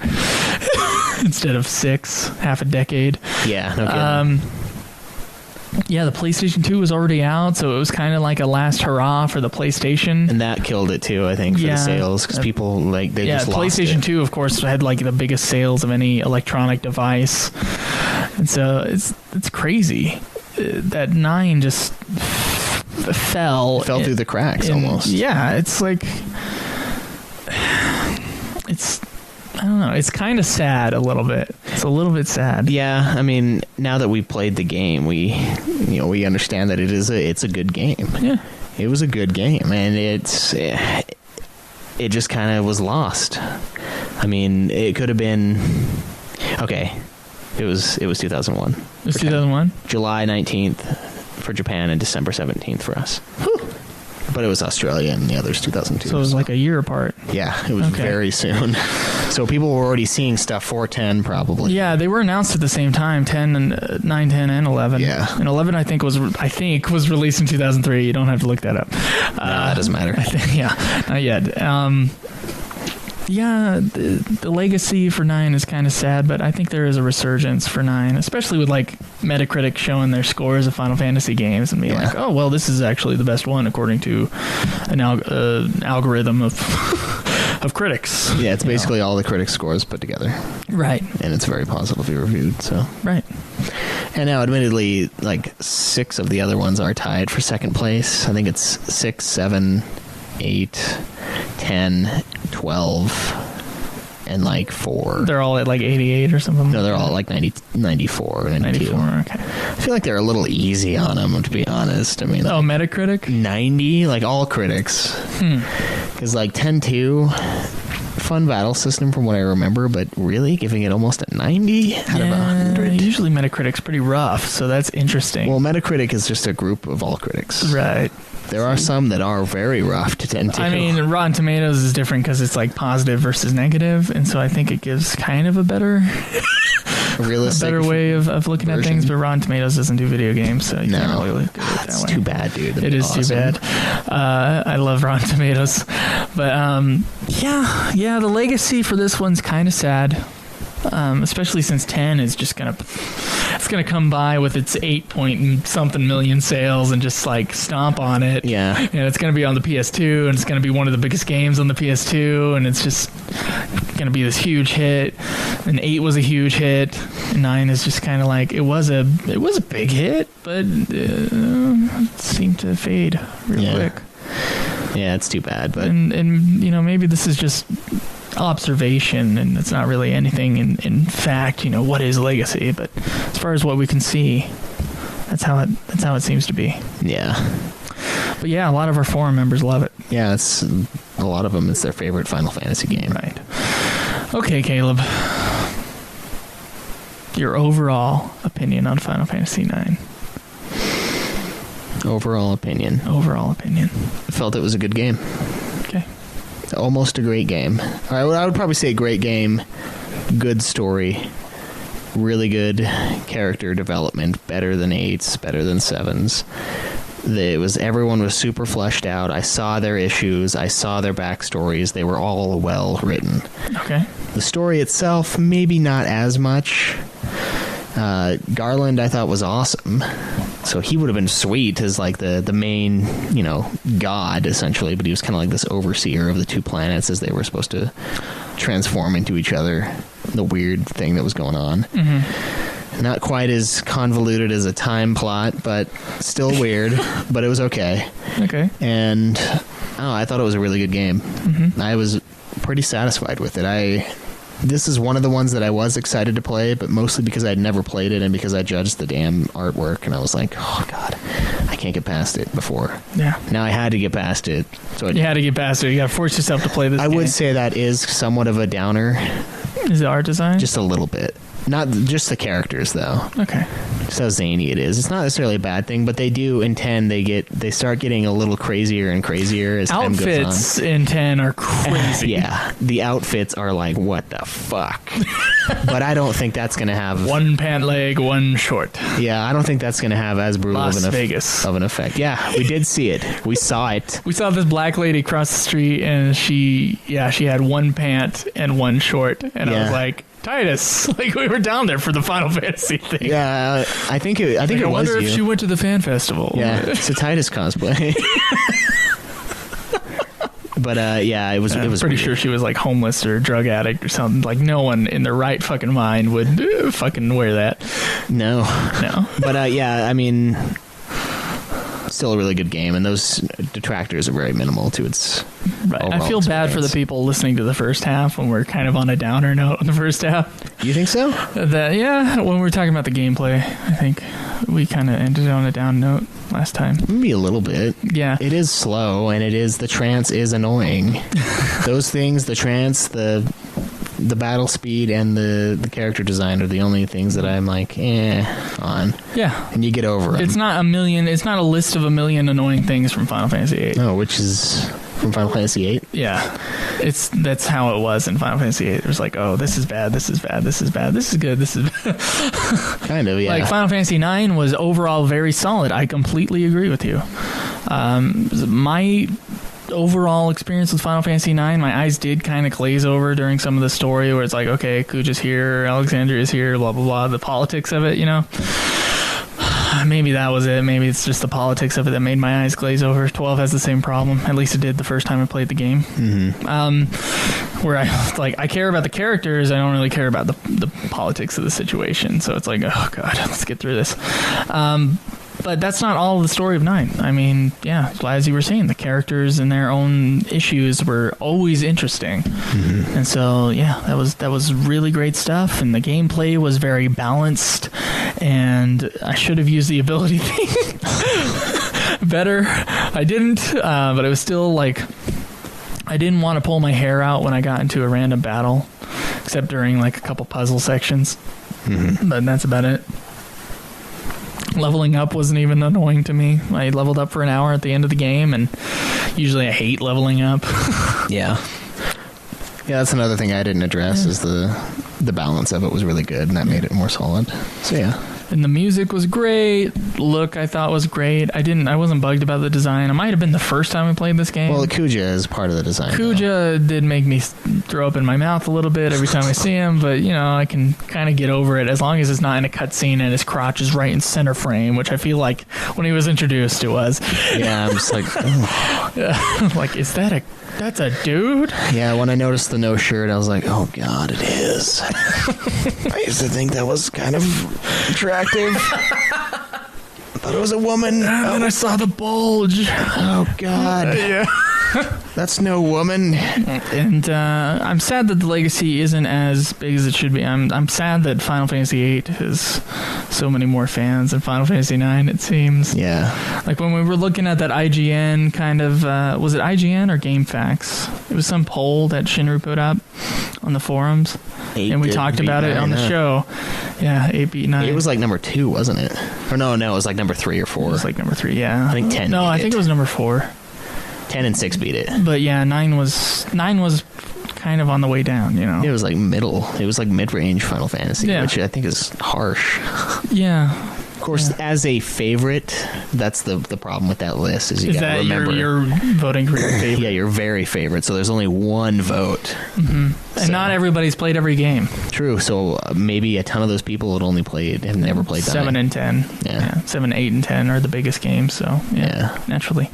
instead of 6, half a decade. Yeah, no kidding. Yeah, the PlayStation 2 was already out, so it was kind of like a last hurrah for the PlayStation. And that killed it too, I think, for the sales, because people just lost PlayStation it. 2, of course, had like the biggest sales of any electronic device, and so it's crazy that 9 just fell through the cracks almost. Yeah, it's like I don't know. It's kind of sad a little bit. It's a little bit sad. Yeah, I mean, now that we've played the game, we understand that it's a good game. Yeah, it was a good game, and it just kind of was lost. I mean, it could have been okay. It was 2001. It was 2001. July 19th for Japan and December 17th for us. Whew. But it was Australia and the others 2002. So it was like a year apart. Yeah, it was very soon. So people were already seeing stuff for 10 probably. Yeah, they were announced at the same time, 10 and 9, 10, and 11. Yeah. And 11 I think was released in 2003. You don't have to look that up. That doesn't matter. Not yet. Yeah, the legacy for 9 is kind of sad, but I think there is a resurgence for 9, especially with like Metacritic showing their scores of Final Fantasy games and being like, oh, well, this is actually the best one according to an algorithm of critics. Yeah, it's basically all the critics' scores put together. Right. And it's very positively reviewed, so. Right. And now, admittedly, like 6 of the other ones are tied for second place. I think it's 6, 7, 8, 10, 12, and like 4. They're all at like 88 or something? No, they're all like 94, 92. 94, okay. I feel like they're a little easy on them, to be honest. I mean, like, Metacritic? 90, like all critics. Because like 10-2, fun battle system from what I remember, but really giving it almost a 90 out of 100. Usually Metacritic's pretty rough, so that's interesting. Well, Metacritic is just a group of all critics. Right. There are some that are very rough to tend to. I mean, Rotten Tomatoes is different because it's like positive versus negative, and so I think it gives kind of a better way of looking at things. But Rotten Tomatoes doesn't do video games, so you can't really look at it that way. It's too bad, dude. It is too bad. I love Rotten Tomatoes, but yeah, the legacy for this one's kind of sad. Especially since 10 is just gonna come by with its 8-point-something million sales and just like stomp on it. Yeah, and it's gonna be on the PS2, and it's gonna be one of the biggest games on the PS2, and it's just gonna be this huge hit. And 8 was a huge hit, and 9 is just kind of like it was a big hit, but it seemed to fade real quick. Yeah, it's too bad, but and maybe this is just observation, and it's not really anything in fact, what is legacy, but as far as what we can see, that's how it seems to be. Yeah. But yeah, a lot of our forum members love it. Yeah, it's a lot of them, it's their favorite Final Fantasy game. Right. Okay, Caleb, your overall opinion on Final Fantasy IX. Overall opinion. I felt it was a good game. Okay. Almost a great game. I would probably say great game, good story, really good character development, better than 8's, better than 7's. Everyone was super fleshed out. I saw their issues. I saw their backstories. They were all well written. Okay. The story itself, maybe not as much. Garland, I thought, was awesome. So he would have been sweet as like the main, god essentially, but he was kind of like this overseer of the two planets as they were supposed to transform into each other. The weird thing that was going on. Mm-hmm. Not quite as convoluted as a time plot, but still weird. But it was okay. Okay. And I thought it was a really good game. Mm-hmm. I was pretty satisfied with it. This is one of the ones that I was excited to play, but mostly because I'd never played it and because I judged the damn artwork, and I was like, oh, God, I can't get past it before. Yeah. Now I had to get past it. So you had to get past it. You got to force yourself to play this game. I would say that is somewhat of a downer. Is the art design? Just a little bit. Not just the characters, though. Okay. Just how zany it is. It's not necessarily a bad thing, but they do in 10. They start getting a little crazier and crazier as time goes on. Outfits in 10 are crazy. Yeah, the outfits are like, what the fuck? But I don't think that's going to have one pant leg, one short. Yeah, I don't think that's going to have as brutal of an effect. Yeah, we did see it. We saw it. We saw this black lady cross the street, and she had one pant and one short, and I was like, Titus, like we were down there for the Final Fantasy thing. Yeah, I think it was you. I wonder if she went to the fan festival. Yeah, it's a Titus cosplay. But it was. It was pretty sure she was like homeless or drug addict or something. Like no one in their right fucking mind would fucking wear that. No. But I mean, still a really good game, and those detractors are very minimal to its. Right. I feel bad for the people listening to the first half when we're kind of on a downer note in the first half. You think so? When we were talking about the gameplay, I think we kind of ended on a down note last time. Maybe a little bit. Yeah. It is slow, and the trance is annoying. Those things, the trance, the battle speed, and the character design are the only things that I'm like, on. Yeah. And you get over it. It's not a list of a million annoying things from Final Fantasy VIII. No, which is from Final Fantasy VIII? Yeah. That's how it was in Final Fantasy VIII. It was like, oh, this is bad, this is bad, this is bad, this is good, this is bad. Kind of, yeah. Like Final Fantasy IX was overall very solid. I completely agree with you. My overall experience with Final Fantasy IX, my eyes did kind of glaze over during some of the story where it's like, okay, Kuja's here, Alexandria's here, blah, blah, blah, the politics of it, Maybe that was it. Maybe it's just the politics of it that made my eyes glaze over. 12 has the same problem. At least it did the first time I played the game. Mm-hmm. Where I care about the characters, I don't really care about the politics of the situation. So it's like, oh God, let's get through this. But that's not all of the story of 9. I mean, yeah, as you were saying, the characters and their own issues were always interesting. Mm-hmm. And so, yeah, that was really great stuff. And the gameplay was very balanced. And I should have used the ability thing better. I didn't, but it was still like, I didn't want to pull my hair out when I got into a random battle, except during like a couple puzzle sections. Mm-hmm. But that's about it. Leveling up wasn't even annoying to me. I leveled up for an hour at the end of the game, and usually I hate leveling up. Yeah. Yeah, that's another thing I didn't address is the balance of it was really good, and that made it more solid. So yeah. And the music was great. Look, I thought was great. I wasn't bugged about the design. It might have been the first time I played this game. Well, Kuja is part of the design. Kuja did make me throw up in my mouth a little bit every time I see him, but I can kind of get over it as long as it's not in a cutscene and his crotch is right in center frame, which I feel like when he was introduced it was. Yeah, I'm just like, oh. Like, that's a dude? Yeah, when I noticed the no shirt, I was like, oh god, it is. I used to think that was kind of attractive. But it was a woman. And then I saw the bulge. Oh god. Yeah. That's no woman. And I'm sad that the legacy isn't as big as it should be. I'm sad that Final Fantasy VIII has so many more fans than Final Fantasy IX, it seems. Yeah. Like when we were looking at that IGN kind of, was it IGN or GameFAQs? It was some poll that Shinru put up on the forums. And we talked about it on the show. Yeah, 8 beat 9. It was like number 2, wasn't it? Or no, it was like number 3 or 4. It was like number 3, yeah. I think 10 No, I think it was number 4. 10 and 6 beat it. But yeah, 9 was kind of on the way down, It was like middle. It was like mid-range Final Fantasy, which I think is harsh. Yeah. Of course, as a favorite, that's the problem with that list is you gotta remember. You're voting for your favorite? Yeah, your very favorite. So there's only one vote. Mm-hmm. And not everybody's played every game. True. So maybe a ton of those people had only played and never played 7 and 10. Yeah. 7, 8, and 10 are the biggest games. So naturally.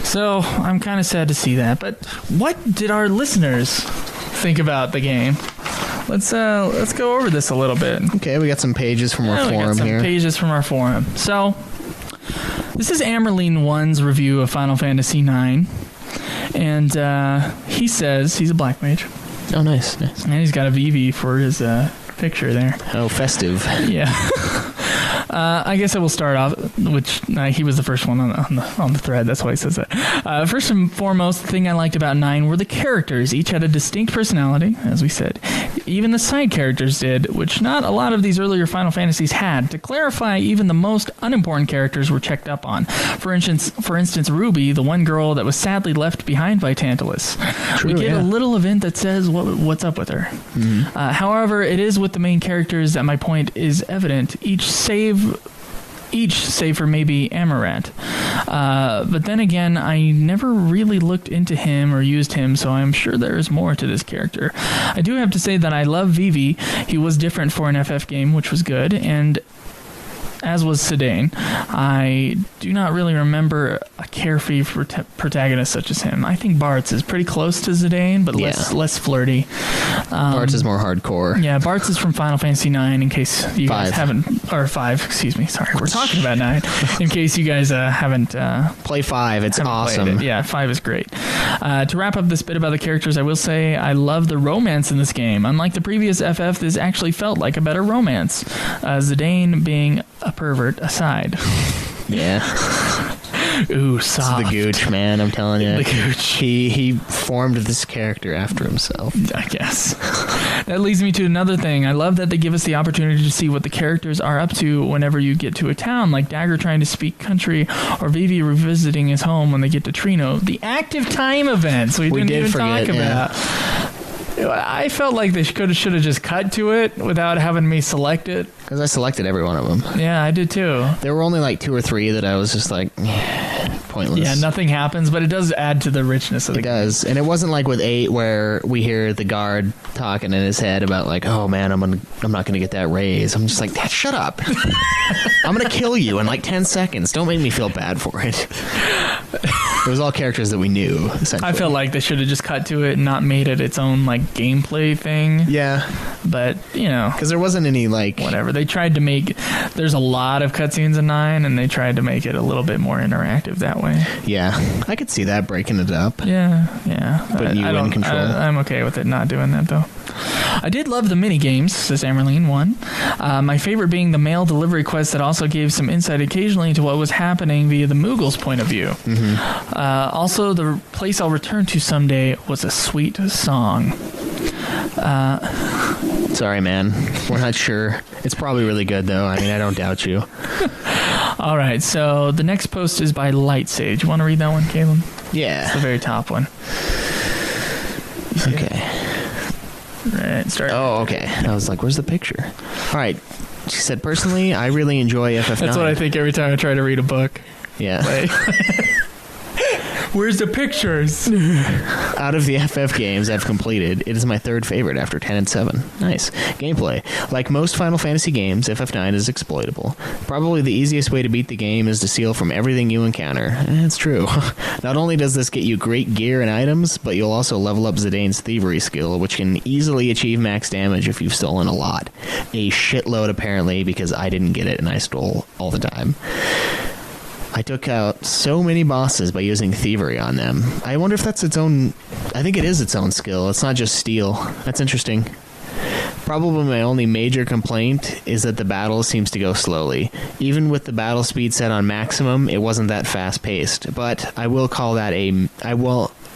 So I'm kind of sad to see that. But what did our listeners think about the game? Let's go over this a little bit. Okay, we got some pages from our forum here. Pages from our forum. So this is Amerline1's review of Final Fantasy IX, and he says he's a black mage. Oh, nice. And he's got a Vivi for his picture there. Oh, festive. Yeah. I guess I will start off, which he was the first one on the thread. That's why he says that. First and foremost, the thing I liked about 9 were the characters. Each had a distinct personality, as we said. Even the side characters did, which not a lot of these earlier Final Fantasies had. To clarify, even the most unimportant characters were checked up on. For instance, Ruby, the one girl that was sadly left behind by Tantalus. True, we get a little event that says what's up with her. Mm-hmm. However, it is with the main characters that my point is evident. Each save for maybe Amaranth. But then again, I never really looked into him or used him, so I'm sure there is more to this character. I do have to say that I love Vivi. He was different for an FF game, which was good, and as was Zidane. I do not really remember a carefree protagonist such as him. I think Bartz is pretty close to Zidane, but less flirty. Bartz is more hardcore. Yeah, Bartz is from Final Fantasy IX, in case you guys haven't... Or 5, excuse me. Sorry, we're talking about 9. In case you guys haven't... Play 5, it's awesome. Yeah, 5 is great. To wrap up this bit about the characters, I will say I love the romance in this game. Unlike the previous FF, this actually felt like a better romance. Zidane being a pervert aside. Yeah. Ooh, soft. It's the gooch, man, I'm telling you. The gooch. He formed this character after himself. I guess. That leads me to another thing. I love that they give us the opportunity to see what the characters are up to whenever you get to a town, like Dagger trying to speak country or Vivi revisiting his home when they get to Trino. The active time events we didn't even talk about. I felt like they should have just cut to it without having me select it. Because I selected every one of them. Yeah, I did too. There were only like 2 or 3 that I was just like, pointless. Yeah, nothing happens, but it does add to the richness of the game. It does. And it wasn't like with 8 where we hear the guard talking in his head about like, oh man, I'm not going to get that raise. I'm just like, Dad, shut up. I'm going to kill you in like 10 seconds. Don't make me feel bad for it. It was all characters that we knew, essentially. I felt like they should have just cut to it and not made it its own like gameplay thing. Yeah. But, because there wasn't any like... Whatever. They tried to make... There's a lot of cutscenes in 9, and they tried to make it a little bit more interactive that way. Yeah. I could see that, breaking it up. Yeah. But you in control. I'm okay with it not doing that, though. I did love the mini-games, says Amerline1. My favorite being the mail delivery quest that also gave some insight occasionally into what was happening via the Moogle's point of view. Mm-hmm. Also, the place I'll return to someday was a sweet song. It's Sorry, man. We're not sure. It's probably really good, though. I mean, I don't doubt you. All right, so the next post is by Light Sage. You want to read that one, Caleb? Yeah. It's the very top one. Okay. Right, start. Oh, okay. I was like, where's the picture? All right. She said, personally, I really enjoy FF9. That's what I think every time I try to read a book. Yeah. Like, where's the pictures? Out of the FF games I've completed, it is my third favorite after 10 and 7. Nice. Gameplay. Like most Final Fantasy games, FF9 is exploitable. Probably the easiest way to beat the game is to steal from everything you encounter. It's true. Not only does this get you great gear and items, but you'll also level up Zidane's thievery skill, which can easily achieve max damage if you've stolen a lot. A shitload, apparently, because I didn't get it and I stole all the time. I took out so many bosses by using thievery on them. I wonder if that's its own... I think it is its own skill. It's not just steal. That's interesting. Probably my only major complaint is that the battle seems to go slowly. Even with the battle speed set on maximum, it wasn't that fast-paced. But I will call that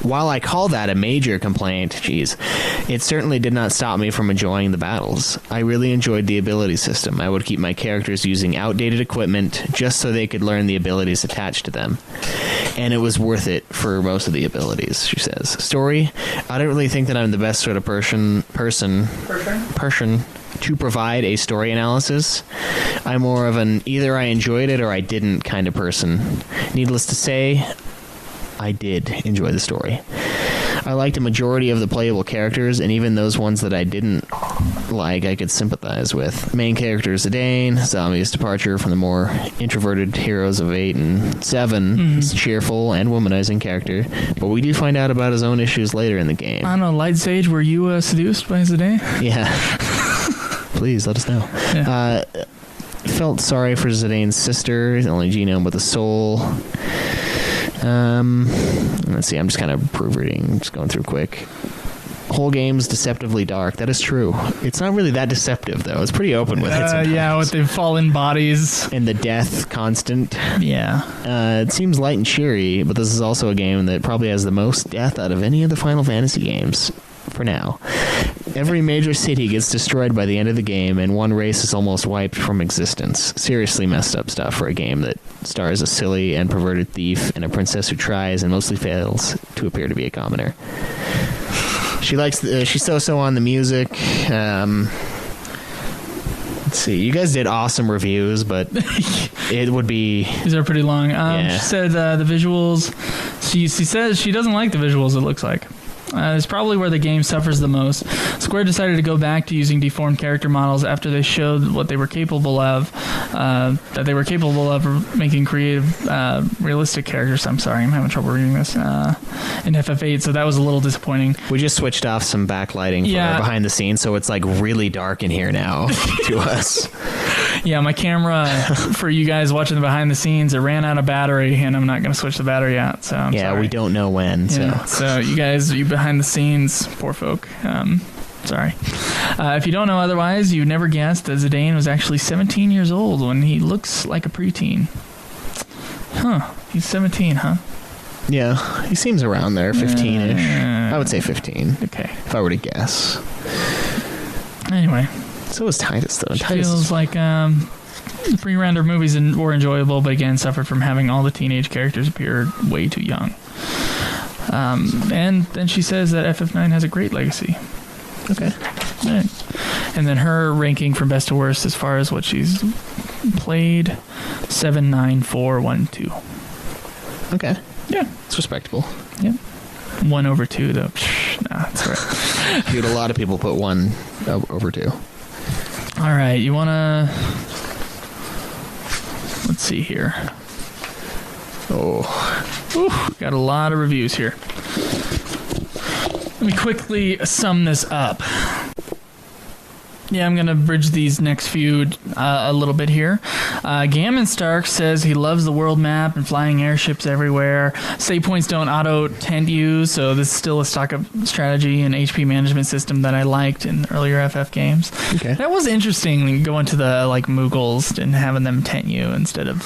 While I call that a major complaint, it certainly did not stop me from enjoying the battles. I really enjoyed the ability system. I would keep my characters using outdated equipment just so they could learn the abilities attached to them. And it was worth it for most of the abilities, she says. Story, I don't really think that I'm the best sort of person to provide a story analysis. I'm more of an either I enjoyed it or I didn't kind of person. Needless to say, I did enjoy the story. I liked a majority of the playable characters, and even those ones that I didn't like, I could sympathize with. Main character Zidane, Zami's departure from the more introverted heroes of 8 and 7. He's a cheerful and womanizing character, but we do find out about his own issues later in the game. I don't know, Light Sage, were you seduced by Zidane? Yeah. Please, let us know. Yeah. Felt sorry for Zidane's sister, the only genome with a soul. Let's see, I'm just kind of proofreading, just going through quick. Whole game's deceptively dark. That is true. It's not really that deceptive, though. It's pretty open with it sometimes. Yeah, with the fallen bodies. And the death constant. Yeah. It seems light and cheery, but this is also a game that probably has the most death out of any of the Final Fantasy games. For now. Every major city gets destroyed by the end of the game, and one race is almost wiped from existence. Seriously messed up stuff for a game that stars a silly and perverted thief and a princess who tries and mostly fails to appear to be a commoner. She likes... she's so on the music. Let's see. You guys did awesome reviews, but it would be... These are pretty long. Yeah. She said the visuals... She says she doesn't like the visuals, it looks like. It's probably where the game suffers the most. Square decided to go back to using deformed character models after they showed what they were capable of, that they were capable of making creative, realistic characters. I'm sorry, I'm having trouble reading this, in FF8, so that was a little disappointing. We just switched off some backlighting for behind the scenes, so it's like really dark in here now to us. Yeah, my camera, for you guys watching the behind the scenes, it ran out of battery, and I'm not going to switch the battery out, so I'm sorry. We don't know when, so. Yeah, so you guys, you behind the scenes, poor folk, sorry. If you don't know otherwise, you never guessed that Zidane was actually 17 years old when he looks like a preteen. Huh, he's 17, huh? Yeah, he seems around there, 15-ish. I would say 15. Okay. If I were to guess. Anyway. So was Titus, though. Titus feels like the pre-render movies were enjoyable, but again suffered from having all the teenage characters appear way too young. And then she says that FF9 has a great legacy. Okay. Right. And then her ranking from best to worst as far as what she's played, 7, 9, 4, 1, 2. Okay. Yeah. It's respectable. Yeah. 1 over 2, though. Nah, that's right. Dude, a lot of people put 1 over 2. All right, you want to... Let's see here. Oh. Got a lot of reviews here. Let me quickly sum this up. Yeah, I'm going to bridge these next few a little bit here. Gammon Stark says he loves the world map and flying airships everywhere. Save points don't auto-tent you, so this is still a stock-up strategy and HP management system that I liked in earlier FF games. Okay. That was interesting, going to the Moogles and having them tent you instead of...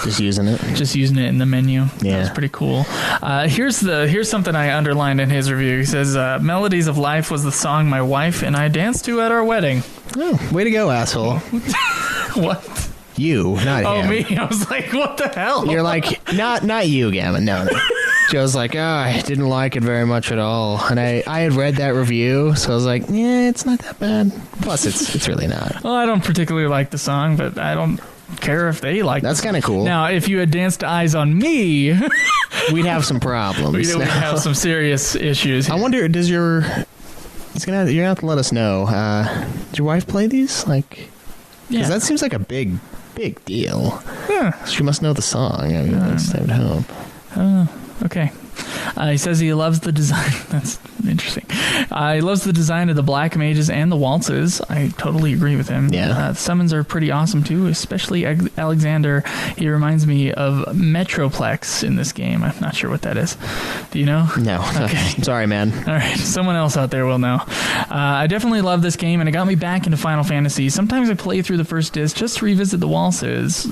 Just using it. Just using it in the menu. Yeah. That's pretty cool. Here's something I underlined in his review. He says, Melodies of Life was the song my wife and I danced to at our wedding. Oh, way to go, asshole. What? You, not him. Oh, me? I was like, what the hell? You're like, not you, Gavin. No. Joe's like, I didn't like it very much at all. And I had read that review, so I was like, yeah, it's not that bad. Plus, it's really not. Well, I don't particularly like the song, but I don't care if they like it. That's kind of cool. Now, if you had danced to Eyes on Me, we'd have some problems. we'd have some serious issues here. I wonder, you're gonna have to let us know. Did your wife play these? Like, because that seems like a big deal. Yeah. She must know the song. I mean, I would hope. Okay. He says he loves the design. That's interesting. He loves the design of the black mages and the waltzes. I totally agree with him. Yeah. The summons are pretty awesome too, especially Alexander. He reminds me of Metroplex in this game. I'm not sure what that is. Do you know? No. Okay. Sorry, man. All right. Someone else out there will know. I definitely love this game, and it got me back into Final Fantasy. Sometimes I play through the first disc just to revisit the waltzes,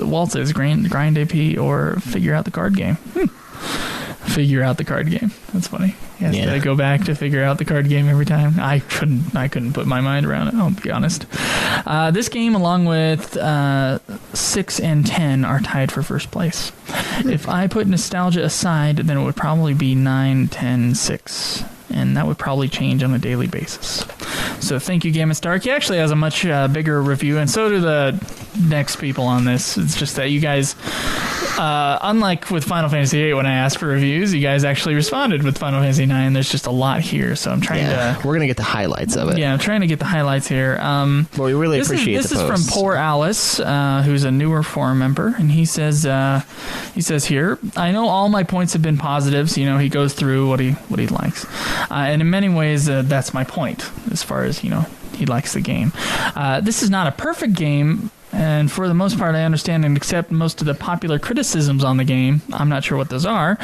grind AP, or figure out the card game. Figure out the card game. That's funny. Yes, yeah. I go back to figure out the card game every time. I couldn't put my mind around it, I'll be honest. This game, along with 6 and 10, are tied for first place. If I put nostalgia aside, then it would probably be 9, 10, 6. And that would probably change on a daily basis. So thank you, Game & Stark. He actually has a much bigger review, and so do the next people on this. It's just that you guys, unlike with Final Fantasy VIII, when I asked for reviews, you guys actually responded with Final Fantasy IX. There's just a lot here, so I'm trying to... We're going to get the highlights of it. Yeah, I'm trying to get the highlights here. Well, we really appreciate this the posts. This is from Poor Alice, who's a newer forum member, and he says here, I know all my points have been positives. He goes through what he likes. And in many ways, that's my point, as far as, he likes the game. This is not a perfect game, and for the most part, I understand and accept most of the popular criticisms on the game. I'm not sure what those are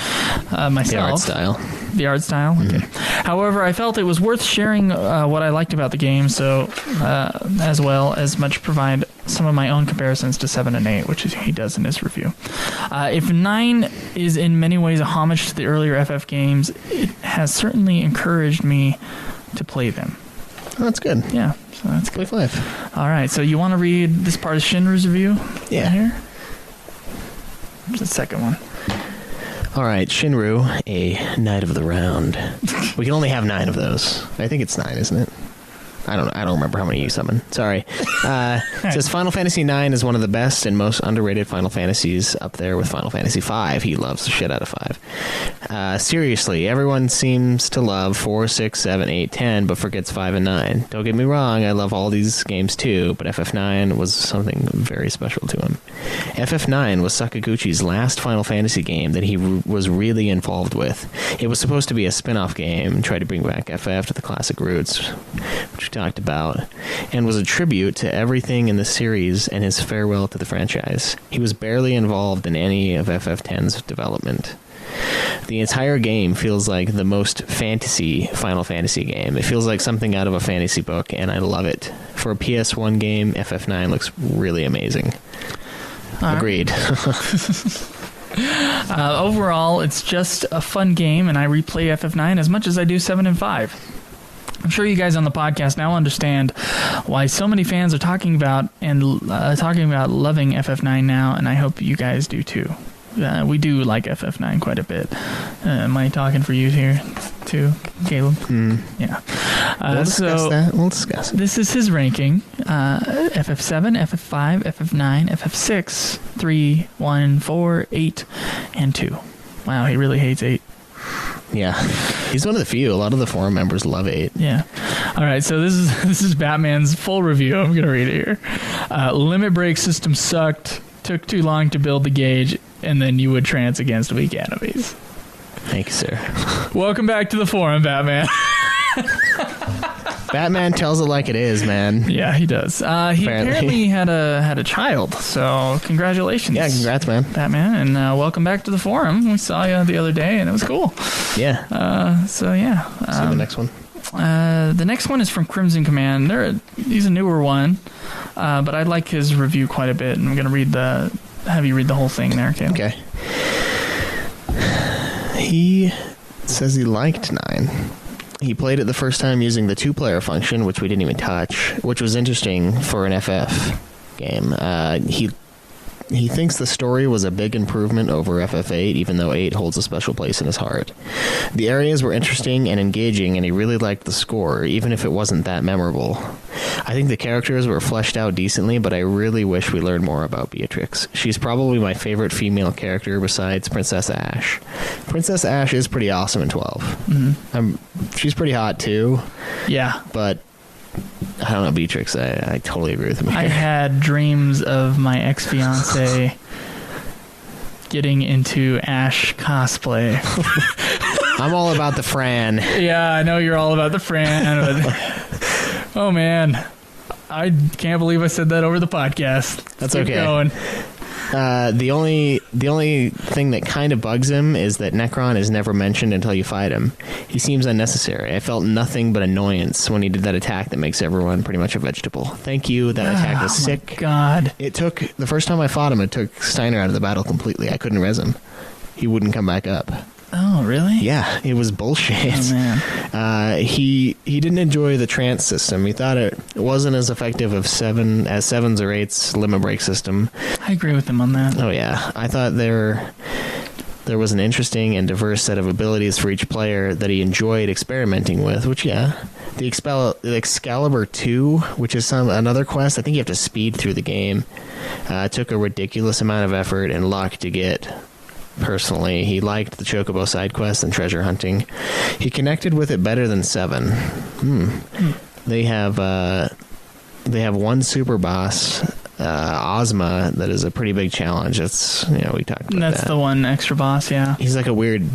myself. The art style. The art style? Okay. However, I felt it was worth sharing what I liked about the game, so as well as much provide some of my own comparisons to 7 and 8, which he does in his review. If 9 is in many ways a homage to the earlier FF games, it has certainly encouraged me to play them. Oh, that's good. Yeah, so that's good. Play 5. All right, so you want to read this part of Shinru's review? Yeah. Right here? The second one. All right, Shinru, a Knight of the Round. We can only have 9 of those. I think it's 9, isn't it? I don't remember how many you summoned. Sorry. It says Final Fantasy IX is one of the best and most underrated Final Fantasies, up there with Final Fantasy V. He loves the shit out of 5. Seriously, everyone seems to love 4, 6, 7, 8, 10, but forgets 5 and 9. Don't get me wrong, I love all these games too, but FF9 was something very special to him. FF9 was Sakaguchi's last Final Fantasy game that he was really involved with. It was supposed to be a spin-off game, tried to bring back FF to the classic roots, which we talked about, and was a tribute to everything in the series and his farewell to the franchise. He was barely involved in any of FF10's development. The entire game feels like the most fantasy Final Fantasy game. It feels like something out of a fantasy book, and I love it. For a PS1 game, FF9 looks really amazing. Agreed. Overall, it's just a fun game, and I replay FF9 as much as I do 7 and 5. I'm sure you guys on the podcast now understand why so many fans are talking about loving FF9 now, and I hope you guys do too. We do like FF9 quite a bit. Am I talking for you here too, Caleb? Yeah. We'll discuss that. We'll discuss it. This is his ranking. FF7, FF5, FF9, FF6, 3, 1, 4, 8, and 2. Wow, he really hates 8. Yeah, he's one of the few. A lot of the forum members love 8. Yeah. All right, so this is Batman's full review. I'm going to read it here. Limit break system sucked. Took too long to build the gauge, and then you would trance against weak enemies. Thank you, sir. Welcome back to the forum, Batman. Batman tells it like it is, man. Yeah, he does. He apparently had a child, so congratulations. Yeah, congrats, man. Batman, and welcome back to the forum. We saw you the other day, and it was cool. Yeah. So, yeah. See the next one. The next one is from Crimsoncommand. He's a newer one, but I like his review quite a bit, and I'm going to read have you read the whole thing there, Caleb. Okay. He says he liked 9. He played it the first time using the 2-player function, which we didn't even touch, which was interesting for an FF game. He thinks the story was a big improvement over FF8, even though 8 holds a special place in his heart. The areas were interesting and engaging, and he really liked the score, even if it wasn't that memorable. I think the characters were fleshed out decently, but I really wish we learned more about Beatrix. She's probably my favorite female character besides Princess Ash. Princess Ash is pretty awesome in 12. Mm-hmm. She's pretty hot, too. Yeah. But I don't know, Beatrix, I totally agree with him here. I had dreams of my ex-fiance getting into Ash cosplay. I'm all about the Fran. Yeah, I know you're all about the Fran. But oh, man. I can't believe I said that over the podcast. That's Keep okay. going. The only thing that kind of bugs him is that Necron is never mentioned until you fight him. He seems unnecessary. I felt nothing but annoyance when he did that attack that makes everyone pretty much a vegetable. Thank you. That attack was sick. Oh, my God. It took, the first time I fought him, it took Steiner out of the battle completely. I couldn't res him. He wouldn't come back up. Oh, really? Yeah, it was bullshit. Oh, man. He didn't enjoy the trance system. He thought it wasn't as effective as 7's or 8's limit break system. I agree with him on that. Oh yeah, I thought there was an interesting and diverse set of abilities for each player that he enjoyed experimenting with. Which the Excalibur 2, which is another quest. I think you have to speed through the game. Took a ridiculous amount of effort and luck to get. Personally, he liked the Chocobo side quest and treasure hunting. He connected with it better than 7. They have one super boss, Ozma, that is a pretty big challenge. That's we talked about That's that. the one extra boss, yeah. He's like a weird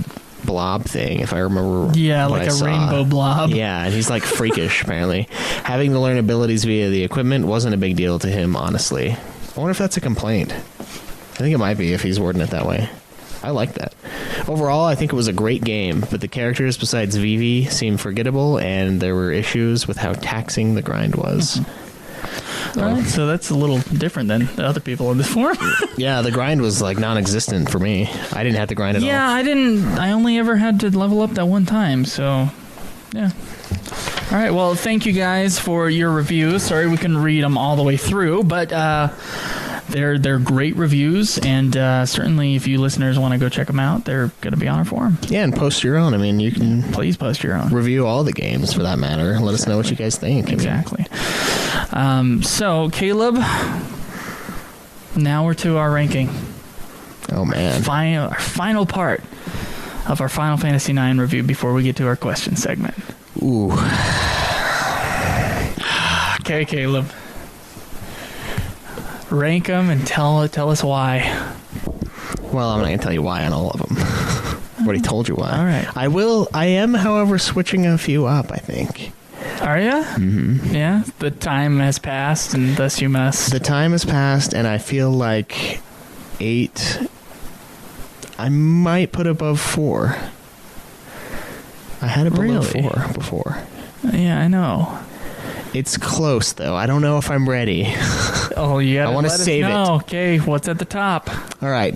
blob thing, if I remember. Yeah, what like I a saw. rainbow blob. Yeah, and he's like freakish apparently. Having to learn abilities via the equipment wasn't a big deal to him, honestly. I wonder if that's a complaint. I think it might be if he's wording it that way. I like that. Overall, I think it was a great game, but the characters besides Vivi seemed forgettable, and there were issues with how taxing the grind was. All right, so that's a little different than the other people in this forum. Yeah, the grind was like non-existent for me. I didn't have to grind at all. Yeah, I didn't. I only ever had to level up that one time, so yeah. All right, well, thank you guys for your reviews. Sorry we couldn't read them all the way through, but they're great reviews, and certainly if you listeners want to go check them out, they're going to be on our forum. Yeah, and post your own. I mean, you can Please post your own. review all the games for that matter. Let us know what you guys think. Exactly. So, Caleb, now we're to our ranking. Oh, man. Our final part of our Final Fantasy IX review before we get to our question segment. Ooh. Okay, Caleb. Rank them and tell us why. Well, I'm not going to tell you why on all of them. Already told you why. All right. I am, however, switching a few up, I think. Are ya? Mm-hmm. Yeah? The time has passed, and thus you must. The time has passed, and I feel like 8... I might put above 4. I had it below Really? 4 before. Yeah, I know. It's close, though. I don't know if I'm ready. Oh, you gotta I wanna let us save it. know. Okay, what's at the top? All right.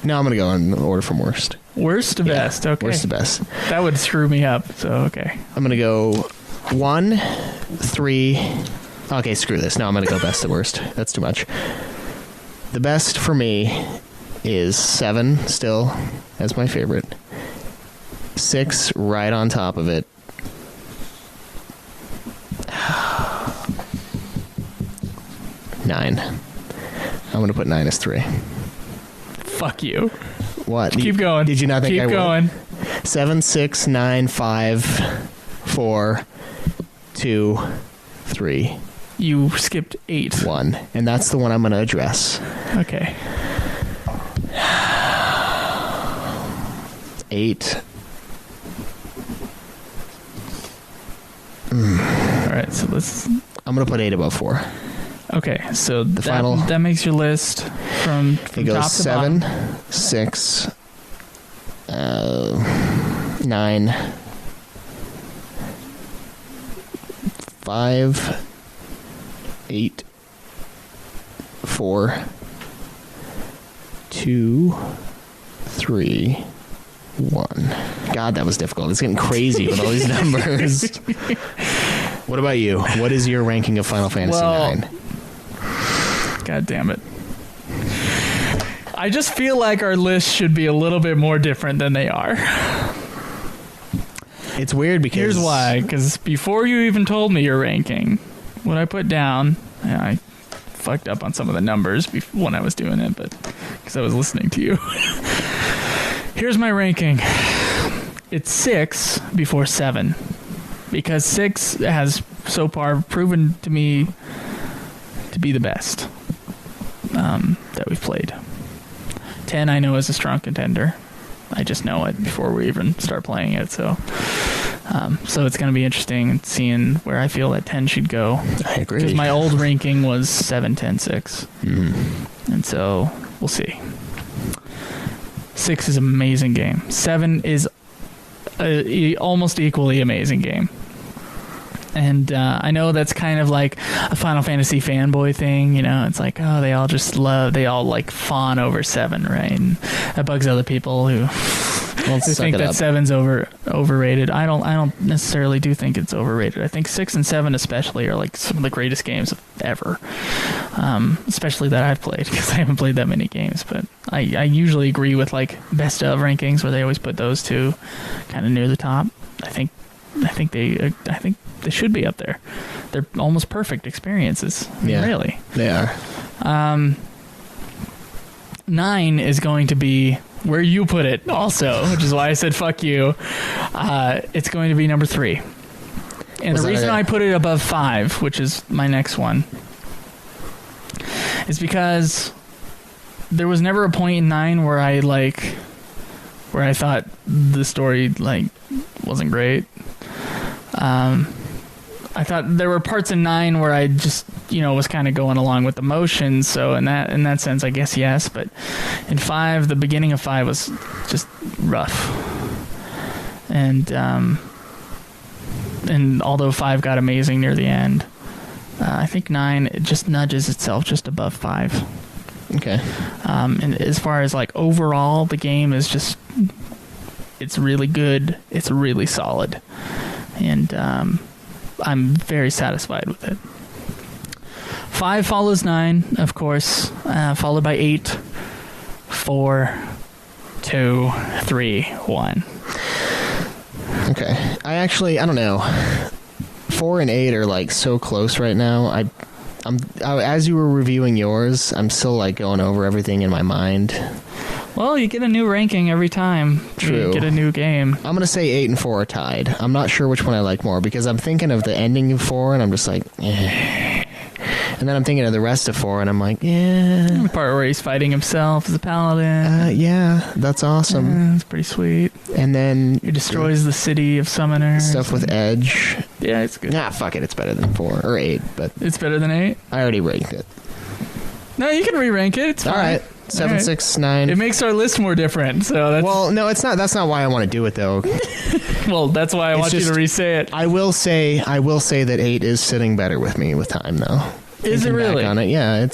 Now I'm going to go in order from worst. Worst to Yeah, best. Okay. Worst to best. That would screw me up, so okay. I'm going to go 1, 3... Okay, screw this. No, I'm going to go best to worst. That's too much. The best for me is 7 still as my favorite. 6 right on top of it. 9. I'm going to put 9 as 3. Fuck you. What? Keep going. Did you not think I Keep would? going. 7, 6, 9, 5, 4, 2, 3, You skipped 8. 1. And that's the one I'm going to address. Okay. 8. All right, so let's... I'm going to put 8 above 4. Okay, so final- that makes your list from It goes top to 7, bottom. 6, 9, 5, 8, 4, 2, 3, 1. God, that was difficult. It's getting crazy with all these numbers. What about you? What is your ranking of Final Fantasy IX? God damn it. I just feel like our list should be a little bit more different than they are. It's weird because... Here's why. Because before you even told me your ranking, what I put down, I fucked up on some of the numbers when I was doing it, but because I was listening to you. Here's my ranking. It's 6 before 7. Because 6 has so far proven to me to be the best that we've played. 10 I know is a strong contender. I just know it before we even start playing it, so it's going to be interesting seeing where I feel that 10 should go. I agree. Because my old ranking was 7, 10, 6. And so we'll see. 6 is an amazing game. 7 is almost equally amazing game. And I know that's kind of like a Final Fantasy fanboy thing, you know. It's like, oh, they all like fawn over 7, right? And that bugs other people who think that 7's overrated. I don't necessarily do think it's overrated. I think 6 and 7 especially are like some of the greatest games ever, especially that I've played, because I haven't played that many games. But I usually agree with like best of rankings where they always put those two kind of near the top. I think they should be up there. They're almost perfect experiences. Yeah, really. They are. 9 is going to be where you put it also, which is why I said fuck you. It's going to be number 3. And the reason I put it above 5, which is my next one, is because there was never a point in 9 where I thought the story like wasn't great. I thought there were parts in 9 where I just, was kind of going along with the motions. So in that sense, I guess yes. But in 5, the beginning of 5 was just rough. And although 5 got amazing near the end, I think 9 it just nudges itself just above 5. Okay. And as far as like overall, the game is just, it's really good. It's really solid. And I'm very satisfied with it. 5 follows 9, of course, followed by 8, 4, 2, 3, 1. Okay. I don't know. 4 and 8 are like so close right now. As you were reviewing yours, I'm still like going over everything in my mind. Well, you get a new ranking every time. True. You get a new game. I'm going to say 8 and 4 are tied. I'm not sure which one I like more because I'm thinking of the ending of 4 and I'm just like, eh. And then I'm thinking of the rest of 4 and I'm like, yeah. The part where he's fighting himself as a paladin. Yeah, that's awesome. It's pretty sweet. And then he destroys the city of summoners. Stuff with Edge. Yeah, it's good. Nah, fuck it. It's better than 4 or 8, but it's better than 8. I already ranked it. No, you can re-rank it. It's fine. All right. 7, right. 6, 9. It makes our list more different. So that's... Well, no, it's not. That's not why I want to do it, though. Well, that's why I want you to re-say it. I will say that 8 is sitting better with me with time, though. Is it really? Back on it. Yeah,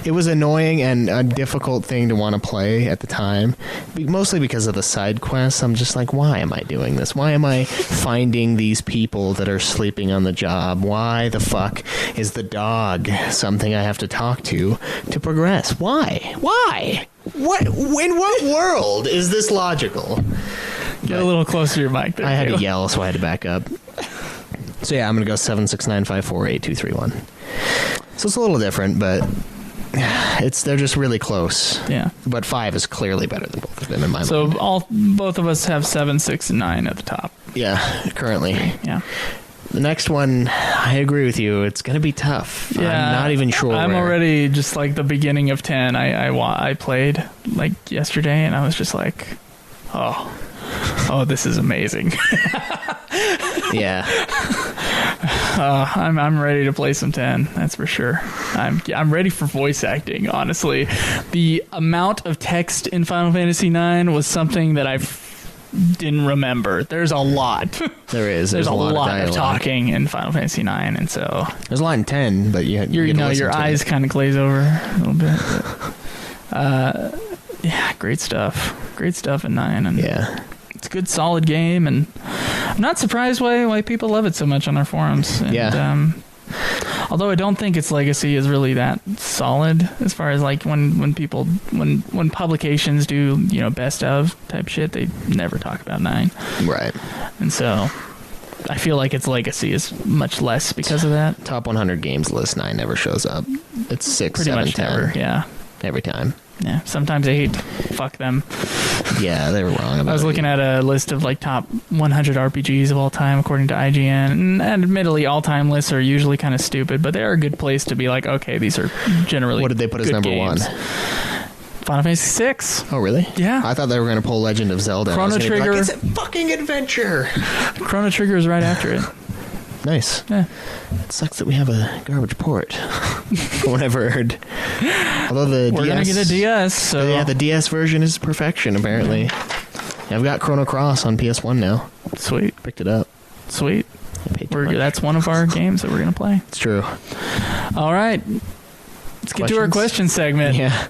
it was annoying and a difficult thing to want to play at the time, mostly because of the side quests. I'm just like, why am I doing this? Why am I finding these people that are sleeping on the job? Why the fuck is the dog something I have to talk to progress? Why? What? In what world is this logical? Get a little closer to your mic there. I had to yell, so I had to back up. So yeah, I'm gonna go 7, 6, 9, 5, 4, 8, 2, 3, 1. So it's a little different, but they're just really close. Yeah. But 5 is clearly better than both of them in my mind. So both of us have 7, 6, and 9 at the top. Yeah, currently. Yeah. The next one, I agree with you. It's going to be tough. Yeah, I'm not even sure. I'm already just like the beginning of 10. I played like yesterday, and I was just like, oh, this is amazing. Yeah. I'm ready to play some 10. That's for sure. I'm ready for voice acting. Honestly, the amount of text in Final Fantasy IX was something that I didn't remember. There's a lot. There is. There's a lot of of talking in Final Fantasy IX, and so there's a lot in 10, but your eyes kind of glaze over a little bit. But, Yeah, great stuff. Great stuff in 9. And Yeah. it's a good, solid game, and I'm not surprised why people love it so much on our forums. And, Yeah. Although I don't think its legacy is really that solid as far as like when publications do, you know, best of type shit, they never talk about 9. Right. And so I feel like its legacy is much less because of that. Top 100 games list 9 never shows up. It's 6, Pretty 7, much 10. never, yeah. Every time. Yeah, sometimes I hate fuck them. Yeah, they were wrong about it. I was looking at a list of like top 100 RPGs of all time according to IGN, and admittedly all-time lists are usually kind of stupid, but they're a good place to be like, okay, these are generally What did they put as good number games. 1? Final Fantasy VI. Oh, really? Yeah. I thought they were going to pull Legend of Zelda. Chrono Trigger. It's a fucking adventure. Chrono Trigger is right after it. Nice. Yeah. It sucks that we have a garbage port. From what I've heard. Although the We're DS... going to get a DS, so... Yeah, the DS version is perfection, apparently. Yeah, I've got Chrono Cross on PS1 now. Sweet. Picked it up. Sweet. I paid too much. That's one of our games that we're going to play. It's true. All right. Let's get to our question segment. Yeah.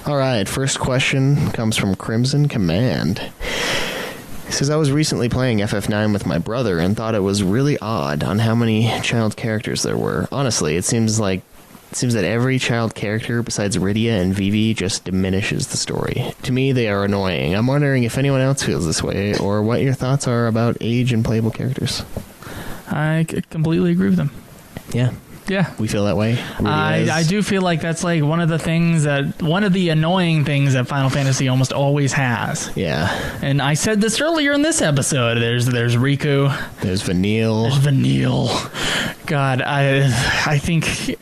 All right, first question comes from Crimsoncommand. He says, I was recently playing FF9 with my brother and thought it was really odd on how many child characters there were. Honestly, it seems that every child character besides Rydia and Vivi just diminishes the story. To me, they are annoying. I'm wondering if anyone else feels this way, or what your thoughts are about age and playable characters. I completely agree with them. Yeah. Yeah. We feel that way. I do feel like that's like one of the annoying things that Final Fantasy almost always has. Yeah. And I said this earlier in this episode. There's Riku. There's Vanille. God, I think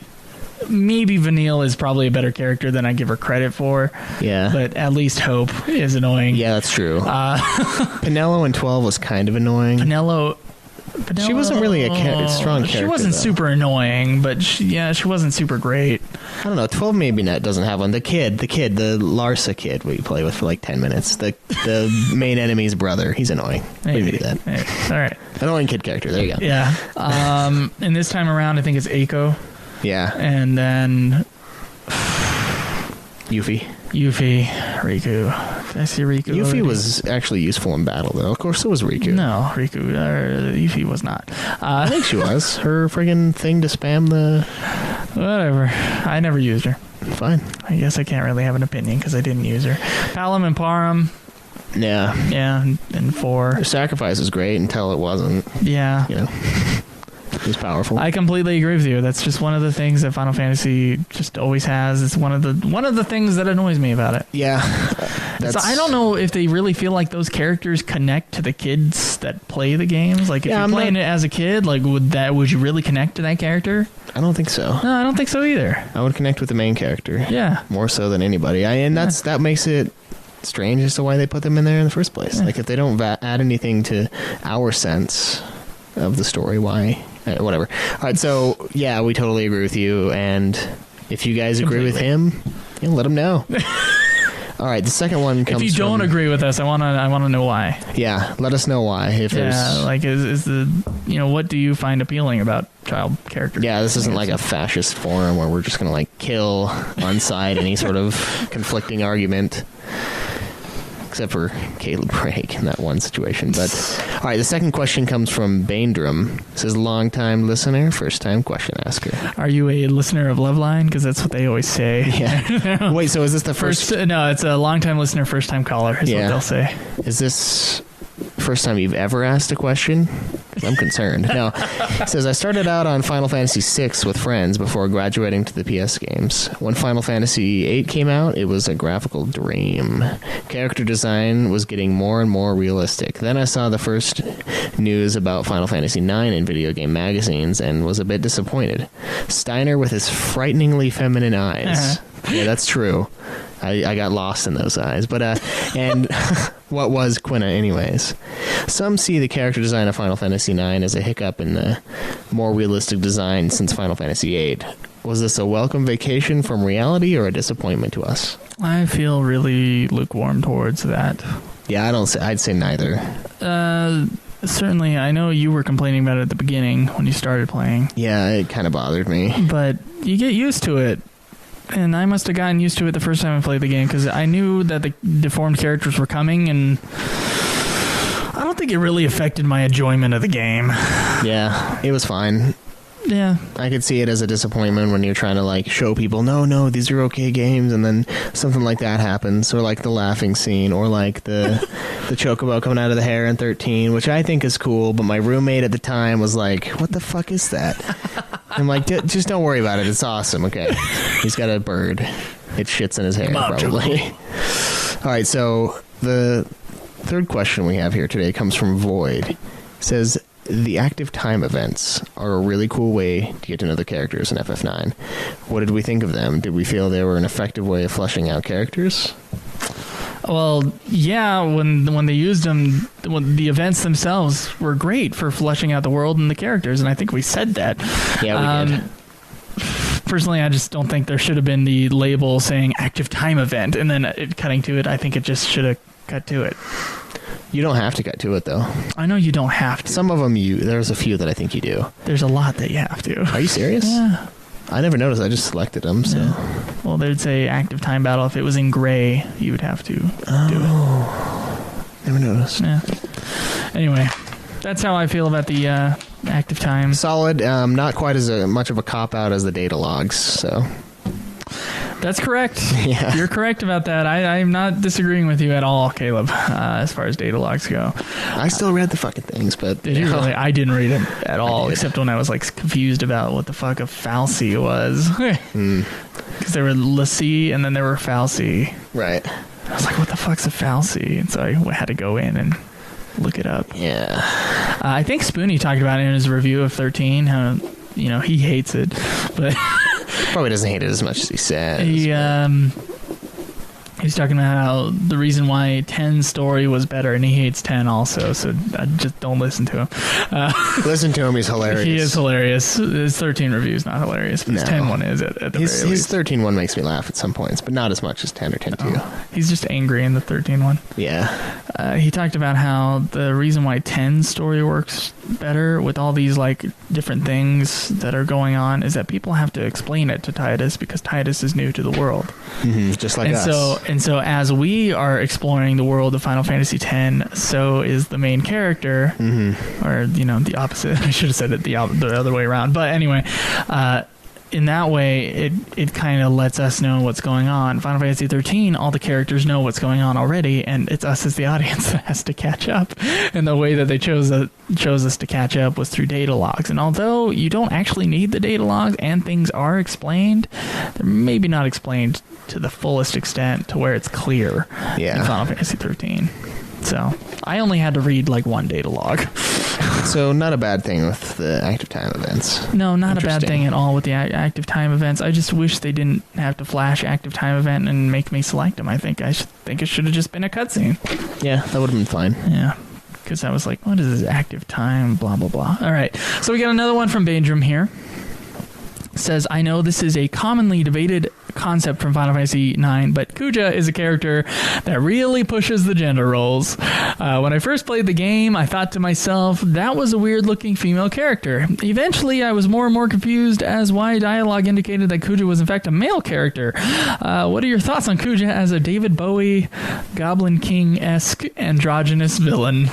maybe Vanille is probably a better character than I give her credit for. Yeah. But at least Hope is annoying. Yeah, that's true. Pinello in 12 was kind of annoying. Pinello, She wasn't really a strong character. She wasn't though. super annoying, but she wasn't super great. I don't know. 12 maybe not doesn't have one. The Larsa kid we play with for like 10 minutes. The main enemy's brother. He's annoying. Maybe. We do that. Maybe. All right. Annoying kid character. There you go. Yeah. And this time around, I think it's Eiko. Yeah. And then Yuffie. Riku. Did I see Riku? Yuffie already? was actually useful in battle, though. Of course, so was Riku. No, Yuffie was not. I think she was. Her friggin' thing to spam the... Whatever. I never used her. Fine. I guess I can't really have an opinion because I didn't use her. Palom and Param. Yeah. Yeah, and 4. Her sacrifice was great until it wasn't. Yeah. You know. It was powerful. I completely agree with you. That's just one of the things that Final Fantasy just always has. It's one of the things that annoys me about it. Yeah. So I don't know if they really feel like those characters connect to the kids that play the games. Like if you're playing it as a kid, like would you really connect to that character? I don't think so. No, I don't think so either. I would connect with the main character. Yeah. More so than anybody. That makes it strange as to why they put them in there in the first place. Yeah. Like if they don't add anything to our sense of the story, why? Whatever. All right, so yeah, we totally agree with you, and if you guys agree with him, let him know. All right, the second one comes. If you don't agree with us, I want to know why. Yeah, let us know why. If there's like is the what do you find appealing about child characters? Yeah, this isn't like a fascist forum where we're just gonna like kill on side any sort of conflicting argument. Except for Caleb Craig in that one situation. But all right, the second question comes from Banedrom. It says, long-time listener, first-time question asker. Are you a listener of Loveline? Because that's what they always say. Yeah. Wait, so is this the first? No, it's a long-time listener, first-time caller. Is what they'll say. Is this first time you've ever asked a question? I'm concerned. No. It says, I started out on Final Fantasy VI with friends before graduating to the PS games. When Final Fantasy VIII came out, it was a graphical dream. Character design was getting more and more realistic. Then I saw the first news about Final Fantasy IX in video game magazines and was a bit disappointed. Steiner with his frighteningly feminine eyes. Yeah, that's true. I got lost in those eyes. But, and what was Quina anyways? Some see the character design of Final Fantasy IX as a hiccup in the more realistic design since Final Fantasy VIII. Was this a welcome vacation from reality or a disappointment to us? I feel really lukewarm towards that. Yeah, I'd say neither. Certainly, I know you were complaining about it at the beginning when you started playing. Yeah, it kind of bothered me. But you get used to it. And I must have gotten used to it the first time I played the game because I knew that the deformed characters were coming, and I don't think it really affected my enjoyment of the game. Yeah, it was fine. Yeah. I could see it as a disappointment when you're trying to, like, show people, no, these are okay games, and then something like that happens, or like the laughing scene, or like the chocobo coming out of the hair in 13, which I think is cool, but my roommate at the time was like, what the fuck is that? I'm like, just don't worry about it, it's awesome, okay? He's got a bird. It shits in his hair, probably. Alright, so the third question we have here today comes from Void. It says, the active time events are a really cool way to get to know the characters in FF9. What did we think of them? Did we feel they were an effective way of fleshing out characters? Well, yeah, when they used them, the events themselves were great for fleshing out the world and the characters, and I think we said that. Yeah, we did. Personally, I just don't think there should have been the label saying active time event, and then it cutting to it. I think it just should have cut to it. You don't have to cut to it, though. I know you don't have to. Some of them, there's a few that I think you do. There's a lot that you have to. Are you serious? Yeah. I never noticed. I just selected them, so. Yeah. Well, they'd say active time battle. If it was in gray, you would have to do it. Never noticed. Yeah. Anyway, that's how I feel about the active time. Solid. Not quite as much of a cop-out as the data logs, so. That's correct. Yeah. You're correct about that. I'm not disagreeing with you at all, Caleb, as far as data logs go. I still read the fucking things, but... Did you really? I didn't read them at all, except when I was like confused about what the fuck a fal'Cie was. Because there were l'Cie and then there were fal'Cie. Right. I was like, what the fuck's a fal'Cie? And so I had to go in and look it up. Yeah. I think Spoonie talked about it in his review of 13, how, he hates it, but... Probably doesn't hate it as much as he says. He's talking about how the reason why 10's story was better, and he hates 10 also, so just don't listen to him. Listen to him, he's hilarious. He is hilarious. His 13 review is not hilarious, but his 10 one is at the very least. His 13 one makes me laugh at some points, but not as much as 10 or 10-2. He's just angry in the 13 one. Yeah. He talked about how the reason why 10's story works better with all these like different things that are going on is that people have to explain it to Tidus because Tidus is new to the world. Mm-hmm, just like us. And so as we are exploring the world of Final Fantasy X, so is the main character, or, the opposite. I should have said it the other way around. But anyway, in that way, it kind of lets us know what's going on. Final Fantasy 13, all the characters know what's going on already, and it's us as the audience that has to catch up. And the way that they chose us to catch up was through data logs. And although you don't actually need the data logs and things are explained, they're maybe not explained to the fullest extent to where it's clear in Final Fantasy 13. So I only had to read like one data log. So not a bad thing with the active time events. No, not a bad thing at all with the active time events. I just wish they didn't have to flash active time event and make me select them. I think it should have just been a cutscene. Yeah, that would have been fine. Yeah, because I was like, what is this active time? Blah, blah, blah. All right, so we got another one from Banedrom here. Says, I know this is a commonly debated concept from Final Fantasy IX, but Kuja is a character that really pushes the gender roles. When I first played the game, I thought to myself, that was a weird-looking female character. Eventually, I was more and more confused as why dialogue indicated that Kuja was in fact a male character. What are your thoughts on Kuja as a David Bowie, Goblin King-esque androgynous villain?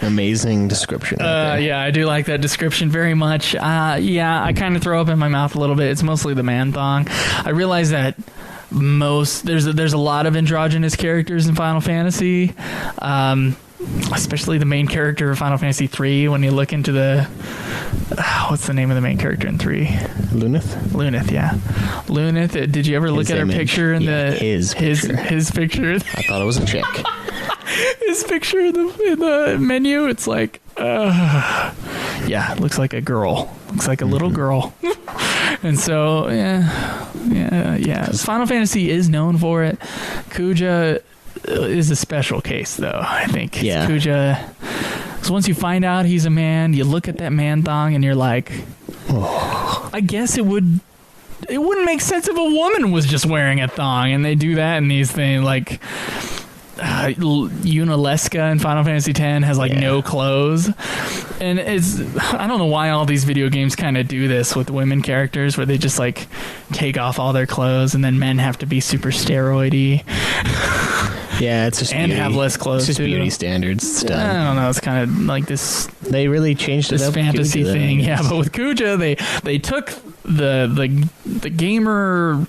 Amazing description. Yeah, I do like that description very much. I kind of throw up in my mouth a little bit. It's mostly the man thong. I realize that there's a lot of androgynous characters in Final Fantasy, especially the main character of Final Fantasy III. When you look into the what's the name of the main character in 3? Luneth, yeah. Luneth. Did you ever look at her picture in his picture? I thought it was a chick. His picture in the menu, it's like, it looks like a girl. Looks like a little girl. And so, yeah. Final Fantasy is known for it. Kuja is a special case, though, I think. Yeah. Kuja, so once you find out he's a man, you look at that man thong and you're like, I guess it wouldn't make sense if a woman was just wearing a thong, and they do that in these things, like Unaleska in Final Fantasy X has no clothes, and I don't know why all these video games kind of do this with women characters, where they just like take off all their clothes, and then men have to be super steroidy. Yeah, it's just and beauty. have less clothes. It's just too. Beauty standards. It's done. I don't know. It's kind of like this. They really changed it this up. Fantasy Kuja, thing, yeah. But with Kuja, they took the gamer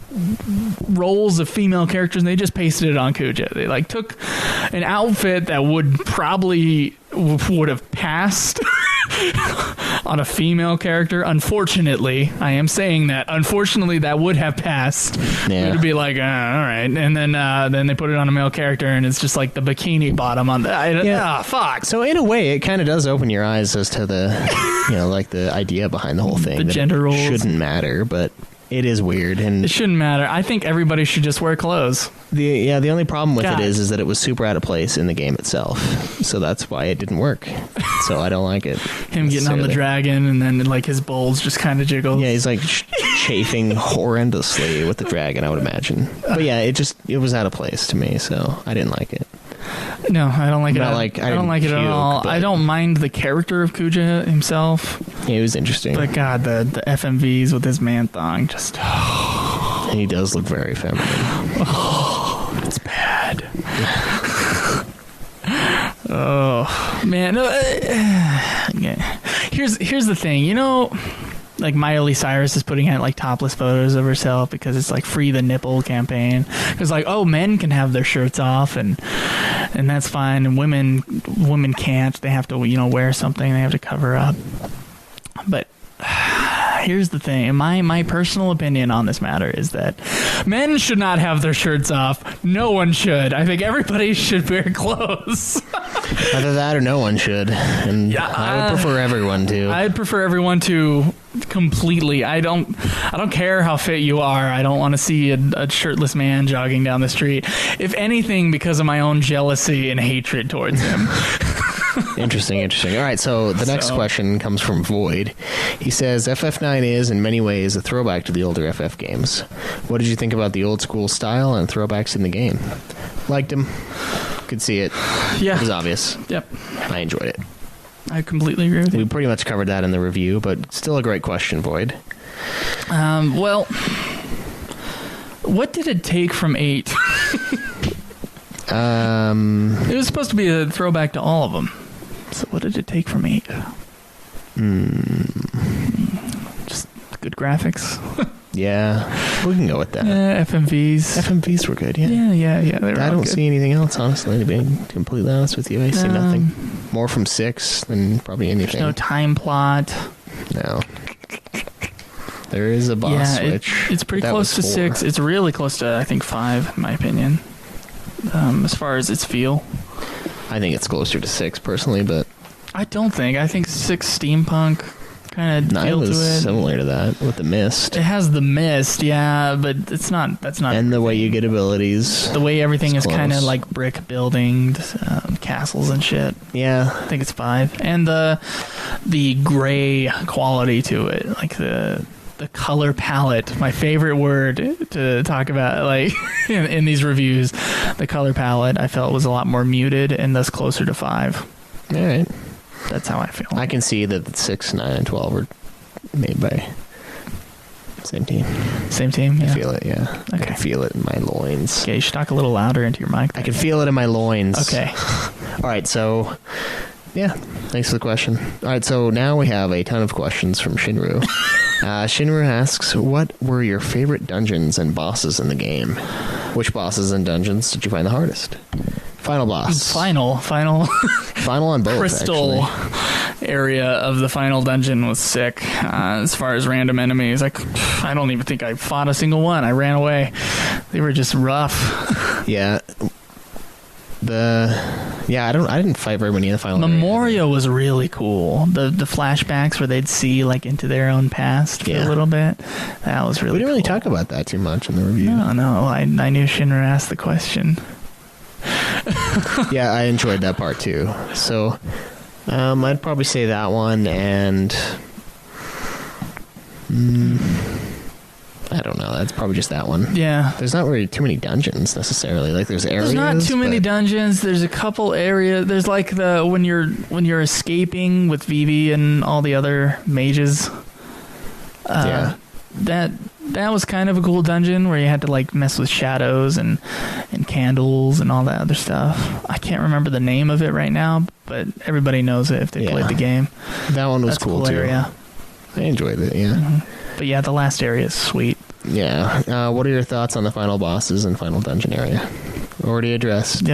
roles of female characters and they just pasted it on Kuja. They like took an outfit that would have passed on a female character. Unfortunately, I am saying that. Unfortunately, that would have passed. Yeah. It would be like, all right, and then they put it on a male character, and it's just like the bikini bottom on the. Fuck. So in a way, it kind of does open your eyes as to the, like the idea behind the whole thing. The gender roles shouldn't matter, but it is weird, and it shouldn't matter. I think everybody should just wear clothes. The only problem with it is that it was super out of place in the game itself, so that's why it didn't work. So I don't like it. Him getting on the dragon, and then like his bowls just kind of jiggle. Yeah, he's like chafing horrendously with the dragon, I would imagine. But yeah, it was out of place to me, so I didn't like it. No, I don't like it. I don't like it at all. I don't mind the character of Kuja himself. Yeah, it was interesting. But God, the FMVs with his man thong just. And he does look very feminine. Oh, it's bad. Oh man. Here's the thing. Like Miley Cyrus is putting out like topless photos of herself because it's like free the nipple campaign. Because like, men can have their shirts off and that's fine, and women can't. They have to wear something. They have to cover up. But here's the thing. My personal opinion on this matter is that men should not have their shirts off. No one should. I think everybody should wear clothes. Either that or no one should. And I would prefer everyone to. I'd prefer everyone to completely. I don't care how fit you are. I don't want to see a shirtless man jogging down the street. If anything, because of my own jealousy and hatred towards him. Interesting. All right, so the next question comes from Void. He says, FF9 is, in many ways, a throwback to the older FF games. What did you think about the old school style and throwbacks in the game? Liked him. Could see it. Yeah. It was obvious. Yep. I enjoyed it. I completely agree with you. We pretty much covered that in the review, but still a great question, Void. Well, what did it take from 8? It was supposed to be a throwback to all of them. So what did it take from 8? Just good graphics. Yeah, we can go with that. Yeah, FMVs. FMVs were good, yeah. Yeah. I don't see anything else, honestly, to be completely honest with you. I see nothing. More from 6 than probably anything. There's no time plot. No. There is a boss switch. It's pretty close to 6. It's really close to, I think, 5, in my opinion. As far as its feel. I think it's closer to 6, personally, but... I don't think. I think 6 steampunk kind of feel to it. 9 was similar to that, with the mist. It has the mist, yeah, but that's not... And the way you get abilities. The way everything is kind of like brick building, castles and shit. Yeah. I think it's 5. And the gray quality to it, like the color palette, my favorite word to talk about, like in these reviews. The color palette I felt was a lot more muted and thus closer to 5. All right. That's how I feel. I can see that 6, 9, and 12 were made by same team. Same team, yeah. I feel it, yeah. Okay. I can feel it in my loins. Okay, you should talk a little louder into your mic. I can feel it in my loins. Okay. All right, so... Yeah, thanks for the question. All right, so now we have a ton of questions from Shinru. Shinru asks, what were your favorite dungeons and bosses in the game? Which bosses and dungeons did you find the hardest? Final boss. Final on both, crystal actually. Area of the final dungeon was sick. As far as random enemies, I don't even think I fought a single one. I ran away. They were just rough. Yeah. Yeah, I didn't fight very many in the final. Memoria was really cool. The flashbacks where they'd see like into their own past for a little bit. That was really. We didn't really cool. talk about that too much in the review. No. I knew Shinra asked the question. Yeah, I enjoyed that part too. So, I'd probably say that one, and I don't know. That's probably just that one. Yeah. There's not really too many dungeons necessarily. Like there's areas. There's not too many dungeons. There's a couple areas. There's like when you're escaping with Vivi and all the other mages. That was kind of a cool dungeon where you had to like mess with shadows and candles and all that other stuff. I can't remember the name of it right now, but everybody knows it if they played the game. That one was cool too. Area. I enjoyed it. Yeah. Mm-hmm. But yeah, the last area is sweet. Yeah. What are your thoughts on the final bosses and final dungeon area? Already addressed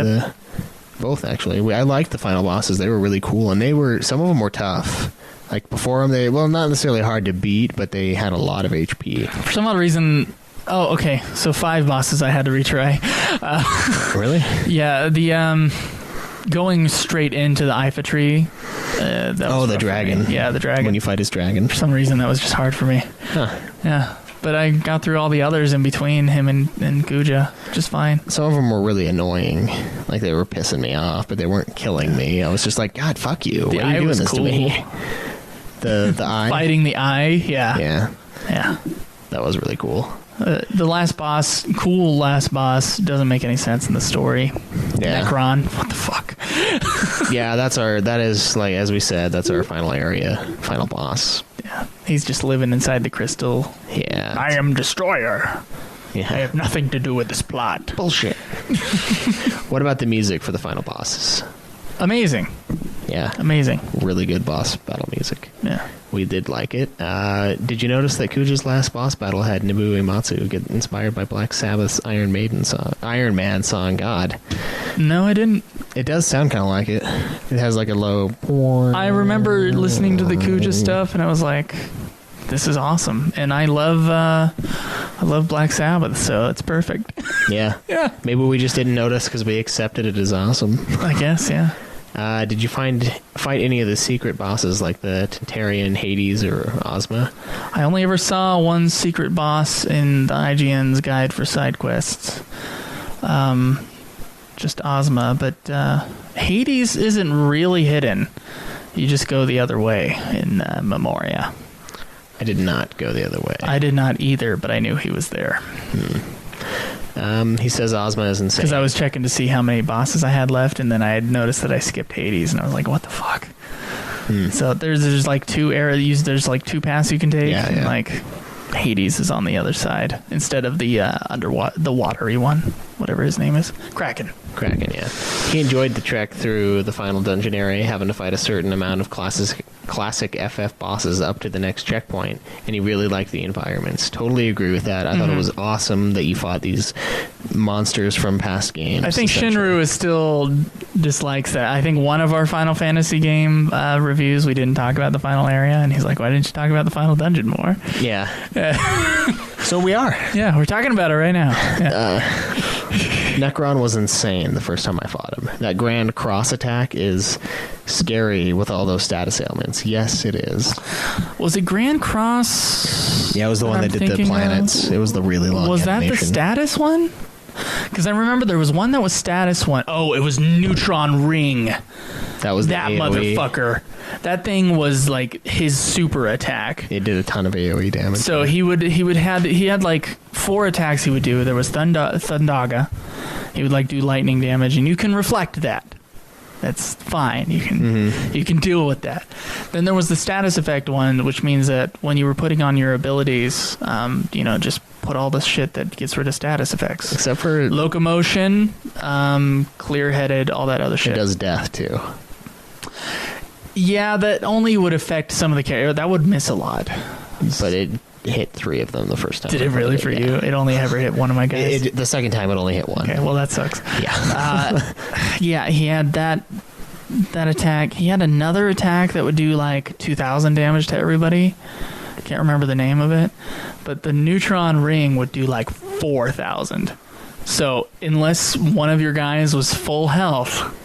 both, actually. I liked the final bosses. They were really cool, and some of them were tough. Like before them, not necessarily hard to beat, but they had a lot of HP. For some odd reason... Oh, okay. So 5 bosses I had to retry. Really? Yeah, the... going straight into the Ifa tree. The dragon. Yeah, the dragon. When you fight his dragon. For some reason, that was just hard for me. Huh. Yeah. But I got through all the others in between him and Guja just fine. Some of them were really annoying. Like, they were pissing me off, but they weren't killing me. I was just like, God, fuck you. Why are you doing this to me? The eye? Fighting the eye? Yeah. Yeah. That was really cool. The last boss, doesn't make any sense in the story. Yeah. Necron, what the fuck? Yeah, that is, like, as we said, that's our final boss. Yeah, he's just living inside the crystal. Yeah. I am Destroyer. Yeah. I have nothing to do with this plot. Bullshit. What about the music for the final bosses? Amazing. Yeah. Amazing. Really good boss battle music. Yeah. We did like it. Did you notice that Kuja's last boss battle had Nobuo Uematsu get inspired by Black Sabbath's Iron Man song, God? No, I didn't. It does sound kind of like it. It has like a low... I remember listening to the Kuja stuff, and I was like, this is awesome. And I love Black Sabbath, so it's perfect. Yeah. Yeah. Maybe we just didn't notice because we accepted it as awesome. I guess, yeah. Did you fight any of the secret bosses like the Tantarian, Hades, or Ozma? I only ever saw one secret boss in the IGN's guide for side quests. Just Ozma, but Hades isn't really hidden. You just go the other way in Memoria. I did not go the other way. I did not either, but I knew he was there. He says Ozma is insane. Because I was checking to see how many bosses I had left, and then I had noticed that I skipped Hades, and I was like, what the fuck? So there's like 2 areas, there's like 2 paths you can take, and like Hades is on the other side instead of the the watery one, whatever his name is. Kraken, yeah. He enjoyed the trek through the final dungeon area, having to fight a certain amount of classic FF bosses up to the next checkpoint, and he really liked the environments. Totally agree with that. I thought it was awesome that you fought these monsters from past games. I think Shinru still dislikes that. I think one of our Final Fantasy game reviews, we didn't talk about the final area, and he's like, why didn't you talk about the final dungeon more? Yeah. So we are. Yeah, we're talking about it right now. Yeah. Necron was insane the first time I fought him. That Grand Cross attack is scary with all those status ailments. Yes, it is. Was it Grand Cross? Yeah, it was the one that did the planets. It was the really long Was animation. that the status one? Because I remember there was one that was status one. Oh, it was Neutron Ring. That was that AOE. Motherfucker. That thing was like his super attack. It did a ton of AOE damage. So he had like 4 attacks he would do. There was Thundaga. He would like do lightning damage, and you can reflect that. That's fine. You can deal with that. Then there was the status effect one, which means that when you were putting on your abilities, just put all the shit that gets rid of status effects. Except for locomotion, clear-headed, all that other shit. It does death too. Yeah, that only would affect some of the characters. That would miss a lot. But it hit 3 of them the first time. Did it really for you? It only ever hit one of my guys? The second time it only hit 1. Okay, well that sucks. Yeah. Yeah, he had that attack. He had another attack that would do like 2,000 damage to everybody. I can't remember the name of it. But the Neutron Ring would do like 4,000. So unless one of your guys was full health,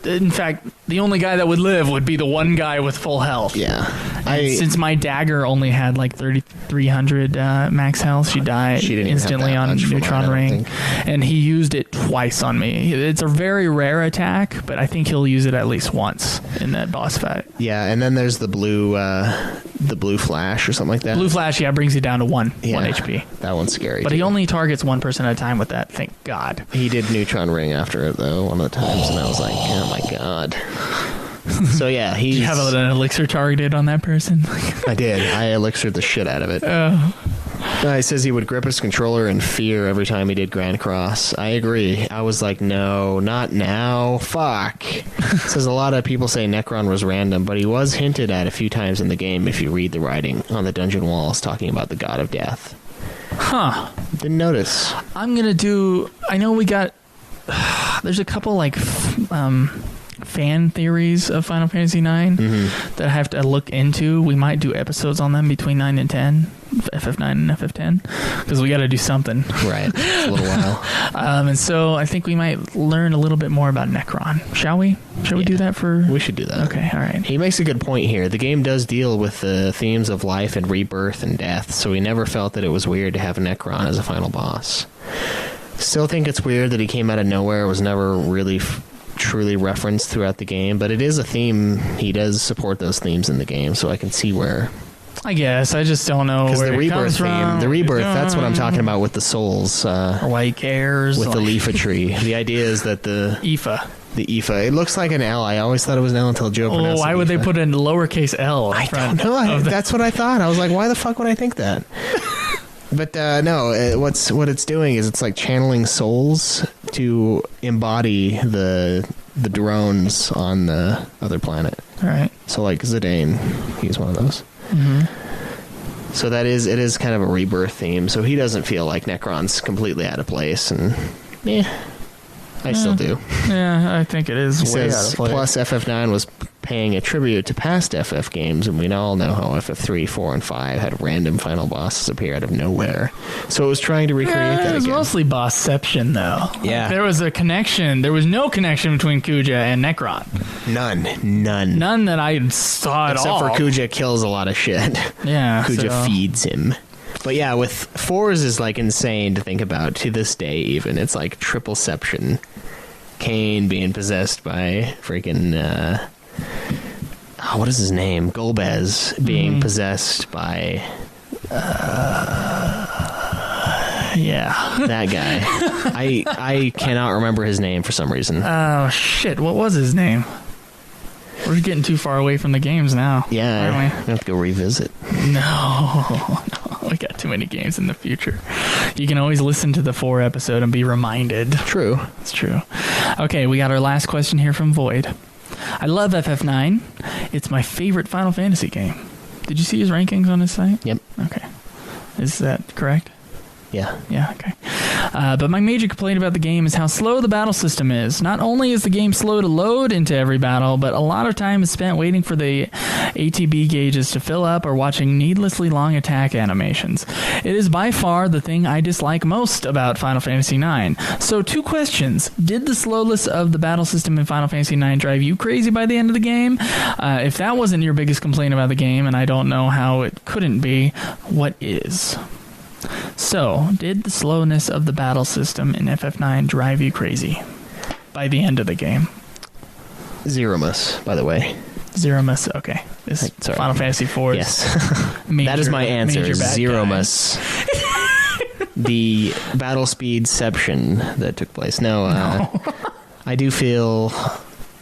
In fact, the only guy that would live would be the one guy with full health. Yeah. Since my dagger only had like 3,300 max health, she died instantly on Neutron Ring. And he used it twice on me. It's a very rare attack, but I think he'll use it at least once in that boss fight. Yeah, and then there's the blue flash or something like that. Blue flash, brings you down to 1 HP. That one's scary. But he only targets one person at a time with that, thank God. He did Neutron Ring after it, though, one of the times, and I was like, oh my God. So yeah, Did you have an elixir targeted on that person? I did. I elixired the shit out of it. He says he would grip his controller in fear every time he did Grand Cross. I agree. I was like, no, not now. Fuck. Says a lot of people say Necron was random, but he was hinted at a few times in the game if you read the writing on the dungeon walls talking about the God of Death. Huh. Didn't notice. I'm going to do... I know we got... There's a couple like... fan theories of Final Fantasy IX that I have to look into. We might do episodes on them between 9 and 10, FF9 and FF10, because we got to do something. Right, it's a little while. And so I think we might learn a little bit more about Necron. Shall we? Shall we do that for... We should do that. Okay, all right. He makes a good point here. The game does deal with the themes of life and rebirth and death, so we never felt that it was weird to have Necron as a final boss. Still think it's weird that he came out of nowhere, was never really... truly referenced throughout the game, but it is a theme. He does support those themes in the game, so I can see where. I guess I just don't know where the rebirth theme. The rebirth. That's what I'm talking about with the souls. Or why he cares with the Leafa tree. The idea is that the Aoife. It looks like an L. I always thought it was an L until Joe pronounced it. Why would they put a lowercase L? I don't know. That's what I thought. I was like, why the fuck would I think that? But no, what it's doing is it's like channeling souls to embody the drones on the other planet. All right. So like Zidane, he's one of those. Mm-hmm. So it is kind of a rebirth theme. So he doesn't feel like Necron's completely out of place, and I still do. Yeah, I think it is. He says, plus FF9 was paying a tribute to past FF games, and we all know how FF3, 4, and 5 had random final bosses appear out of nowhere. So it was trying to recreate that again. It was mostly bossception, though. Yeah. There was a connection. There was no connection between Kuja and Necron. None that I saw at all. Except for Kuja kills a lot of shit. Yeah. Kuja feeds him. But yeah, with Fours is like insane to think about to this day. Even it's like tripleception. Cain being possessed by freaking what is his name? Golbez being possessed by that guy. I cannot remember his name for some reason. Oh shit! What was his name? We're getting too far away from the games now. Yeah, I have to go revisit. No, we got too many games in the future. You can always listen to the 4 episode and be reminded. True. It's true. Okay, we got our last question here from Void. I love FF9. It's my favorite Final Fantasy game. Did you see his rankings on his site? Yep. Okay. Is that correct? Yeah. Yeah, okay. But my major complaint about the game is how slow the battle system is. Not only is the game slow to load into every battle, but a lot of time is spent waiting for the ATB gauges to fill up or watching needlessly long attack animations. It is by far the thing I dislike most about Final Fantasy IX. So 2 questions. Did the slowness of the battle system in Final Fantasy IX drive you crazy by the end of the game? If that wasn't your biggest complaint about the game, and I don't know how it couldn't be, what is? So, did the slowness of the battle system in FF9 drive you crazy by the end of the game? Zeromus, by the way. Zeromus, okay. This Final Fantasy IV. Yes. That is my answer. Zeromus. The battle speedception that took place. No. I do feel...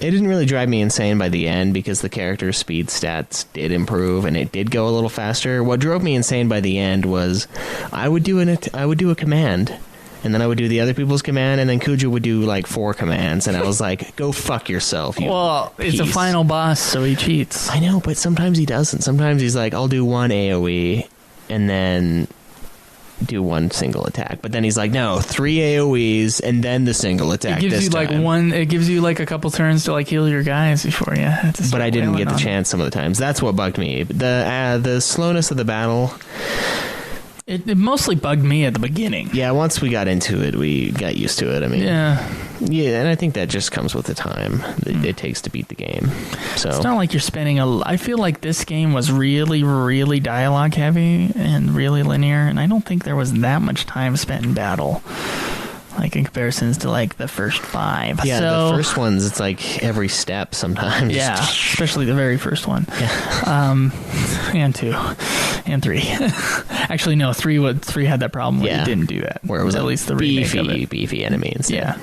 It didn't really drive me insane by the end because the character's speed stats did improve and it did go a little faster. What drove me insane by the end was I would do a command and then I would do the other people's command and then Kuja would do like 4 commands and I was like, go fuck yourself. Well, it's a final boss, so he cheats. I know, but sometimes he doesn't. Sometimes he's like, I'll do 1 AoE and then do 1 single attack, but then he's like, no, 3 AoEs and then the single attack. It gives you like it gives you like a couple turns to like heal your guys before you. But I didn't get the chance some of the times. That's what bugged me. The slowness of the battle. It mostly bugged me at the beginning. Yeah, once we got into it, we got used to it. I mean, yeah, and I think that just comes with the time that it takes to beat the game. So it's not like you're spending I feel like this game was really, really dialogue heavy and really linear, and I don't think there was that much time spent in battle. Like in comparisons to like the first 5. Yeah, so, the first ones, it's like every step sometimes. Yeah, especially the very first one. Yeah. And 2. And 3. Actually, no, 3 had that problem where you didn't do that. Where it was at least the remake of it. Beefy enemies. Yeah.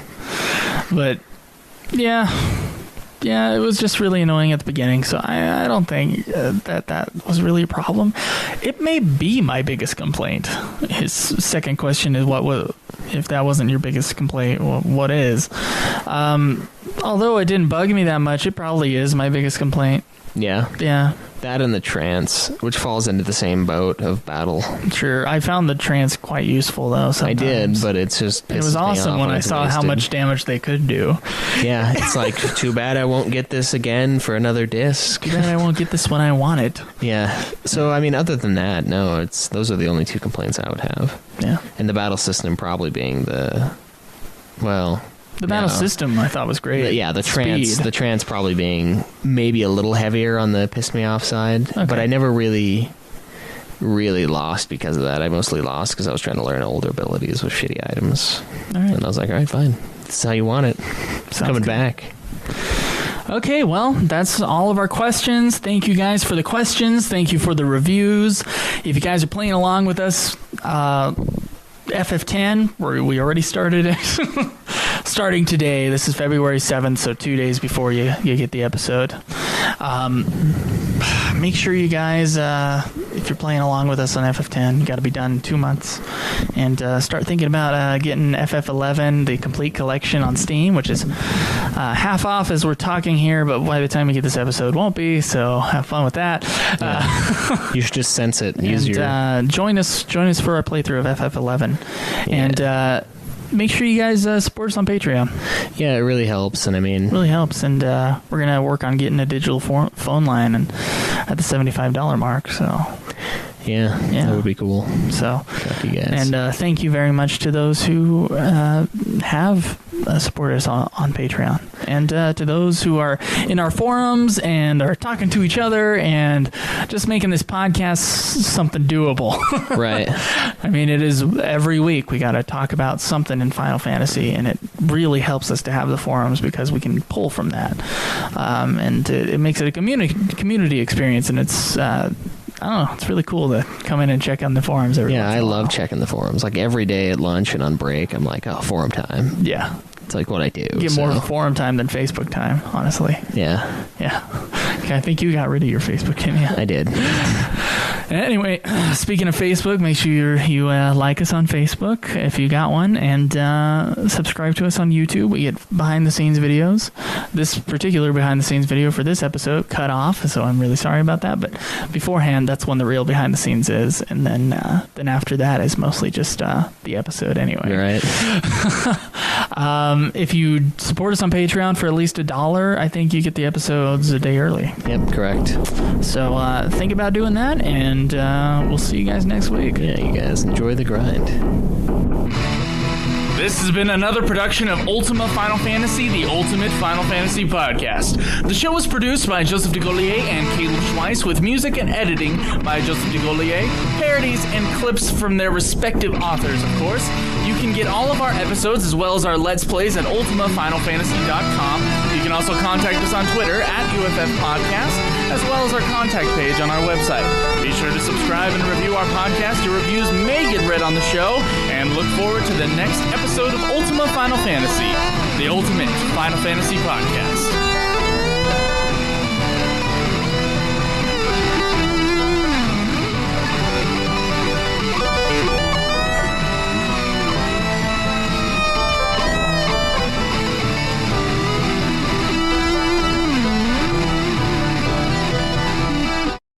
But, yeah, it was just really annoying at the beginning, so I don't think that was really a problem. It may be my biggest complaint. His second question is, if that wasn't your biggest complaint, what is? Although it didn't bug me that much, it probably is my biggest complaint. Yeah. Yeah. That and the trance, which falls into the same boat of battle. Sure, I found the trance quite useful though. Sometimes. I did, but it's just it was awesome when I saw how much damage they could do. Yeah, it's like too bad I won't get this again for another disc. Too bad I won't get this when I want it. Yeah. So I mean, other than that, no, those are the only 2 complaints I would have. Yeah. And the battle system probably being the battle system I thought was great. Yeah, the trance probably being maybe a little heavier on the piss me off side, but I never really lost because of that. I mostly lost because I was trying to learn older abilities with shitty items. All right. And I was like, all right, fine. This is how you want it. It's coming back. Okay, well, that's all of our questions. Thank you guys for the questions. Thank you for the reviews. If you guys are playing along with us, FF10, where we already started it. Starting today. This is February 7th, so 2 days before you get the episode. Make sure you guys, if you're playing along with us on FF10, you got to be done in 2 months. And start thinking about getting FF11, the complete collection on Steam, which is half off as we're talking here, but by the time you get this episode, won't be, so have fun with that. You should just sense it. Join us for our playthrough of FF11. Yeah. And make sure you guys support us on Patreon. Yeah, it really helps, and I mean... really helps, and we're going to work on getting a digital phone line and at the $75 mark, so... Yeah, that would be cool. So, you guys. And thank you very much to those who have supported us on Patreon. And to those who are in our forums and are talking to each other and just making this podcast something doable. Right. I mean, it is every week we got to talk about something in Final Fantasy, and it really helps us to have the forums because we can pull from that. And it makes it a community experience, and it's... I don't know. It's really cool to come in and check on the forums every once in a while. I love checking the forums. Like every day at lunch and on break, I'm like, oh, forum time. Yeah. It's like what I do. You get more forum time than Facebook time, honestly. Yeah. Yeah. I think you got rid of your Facebook, didn't you? I did. Anyway, speaking of Facebook, make sure you like us on Facebook if you got one, and subscribe to us on YouTube. We get behind-the-scenes videos. This particular behind-the-scenes video for this episode cut off, so I'm really sorry about that. But beforehand, that's when the real behind-the-scenes is, and then after that is mostly just the episode anyway. Right. If you support us on Patreon for at least $1, I think you get the episodes a day early. Yep, correct. So think about doing that, and we'll see you guys next week. Yeah, you guys enjoy the grind. This has been another production of Ultima Final Fantasy, the Ultimate Final Fantasy Podcast. The show was produced by Joseph DeGollier and Caleb Schweiss, with music and editing by Joseph DeGollier, parodies and clips from their respective authors, of course. You can get all of our episodes as well as our Let's Plays at ultimafinalfantasy.com. You can also contact us on Twitter at UFF Podcast, as well as our contact page on our website. Be sure to subscribe and review our podcast. Your reviews may get read on the show, and look forward to the next episode of Ultima Final Fantasy, the Ultimate Final Fantasy Podcast.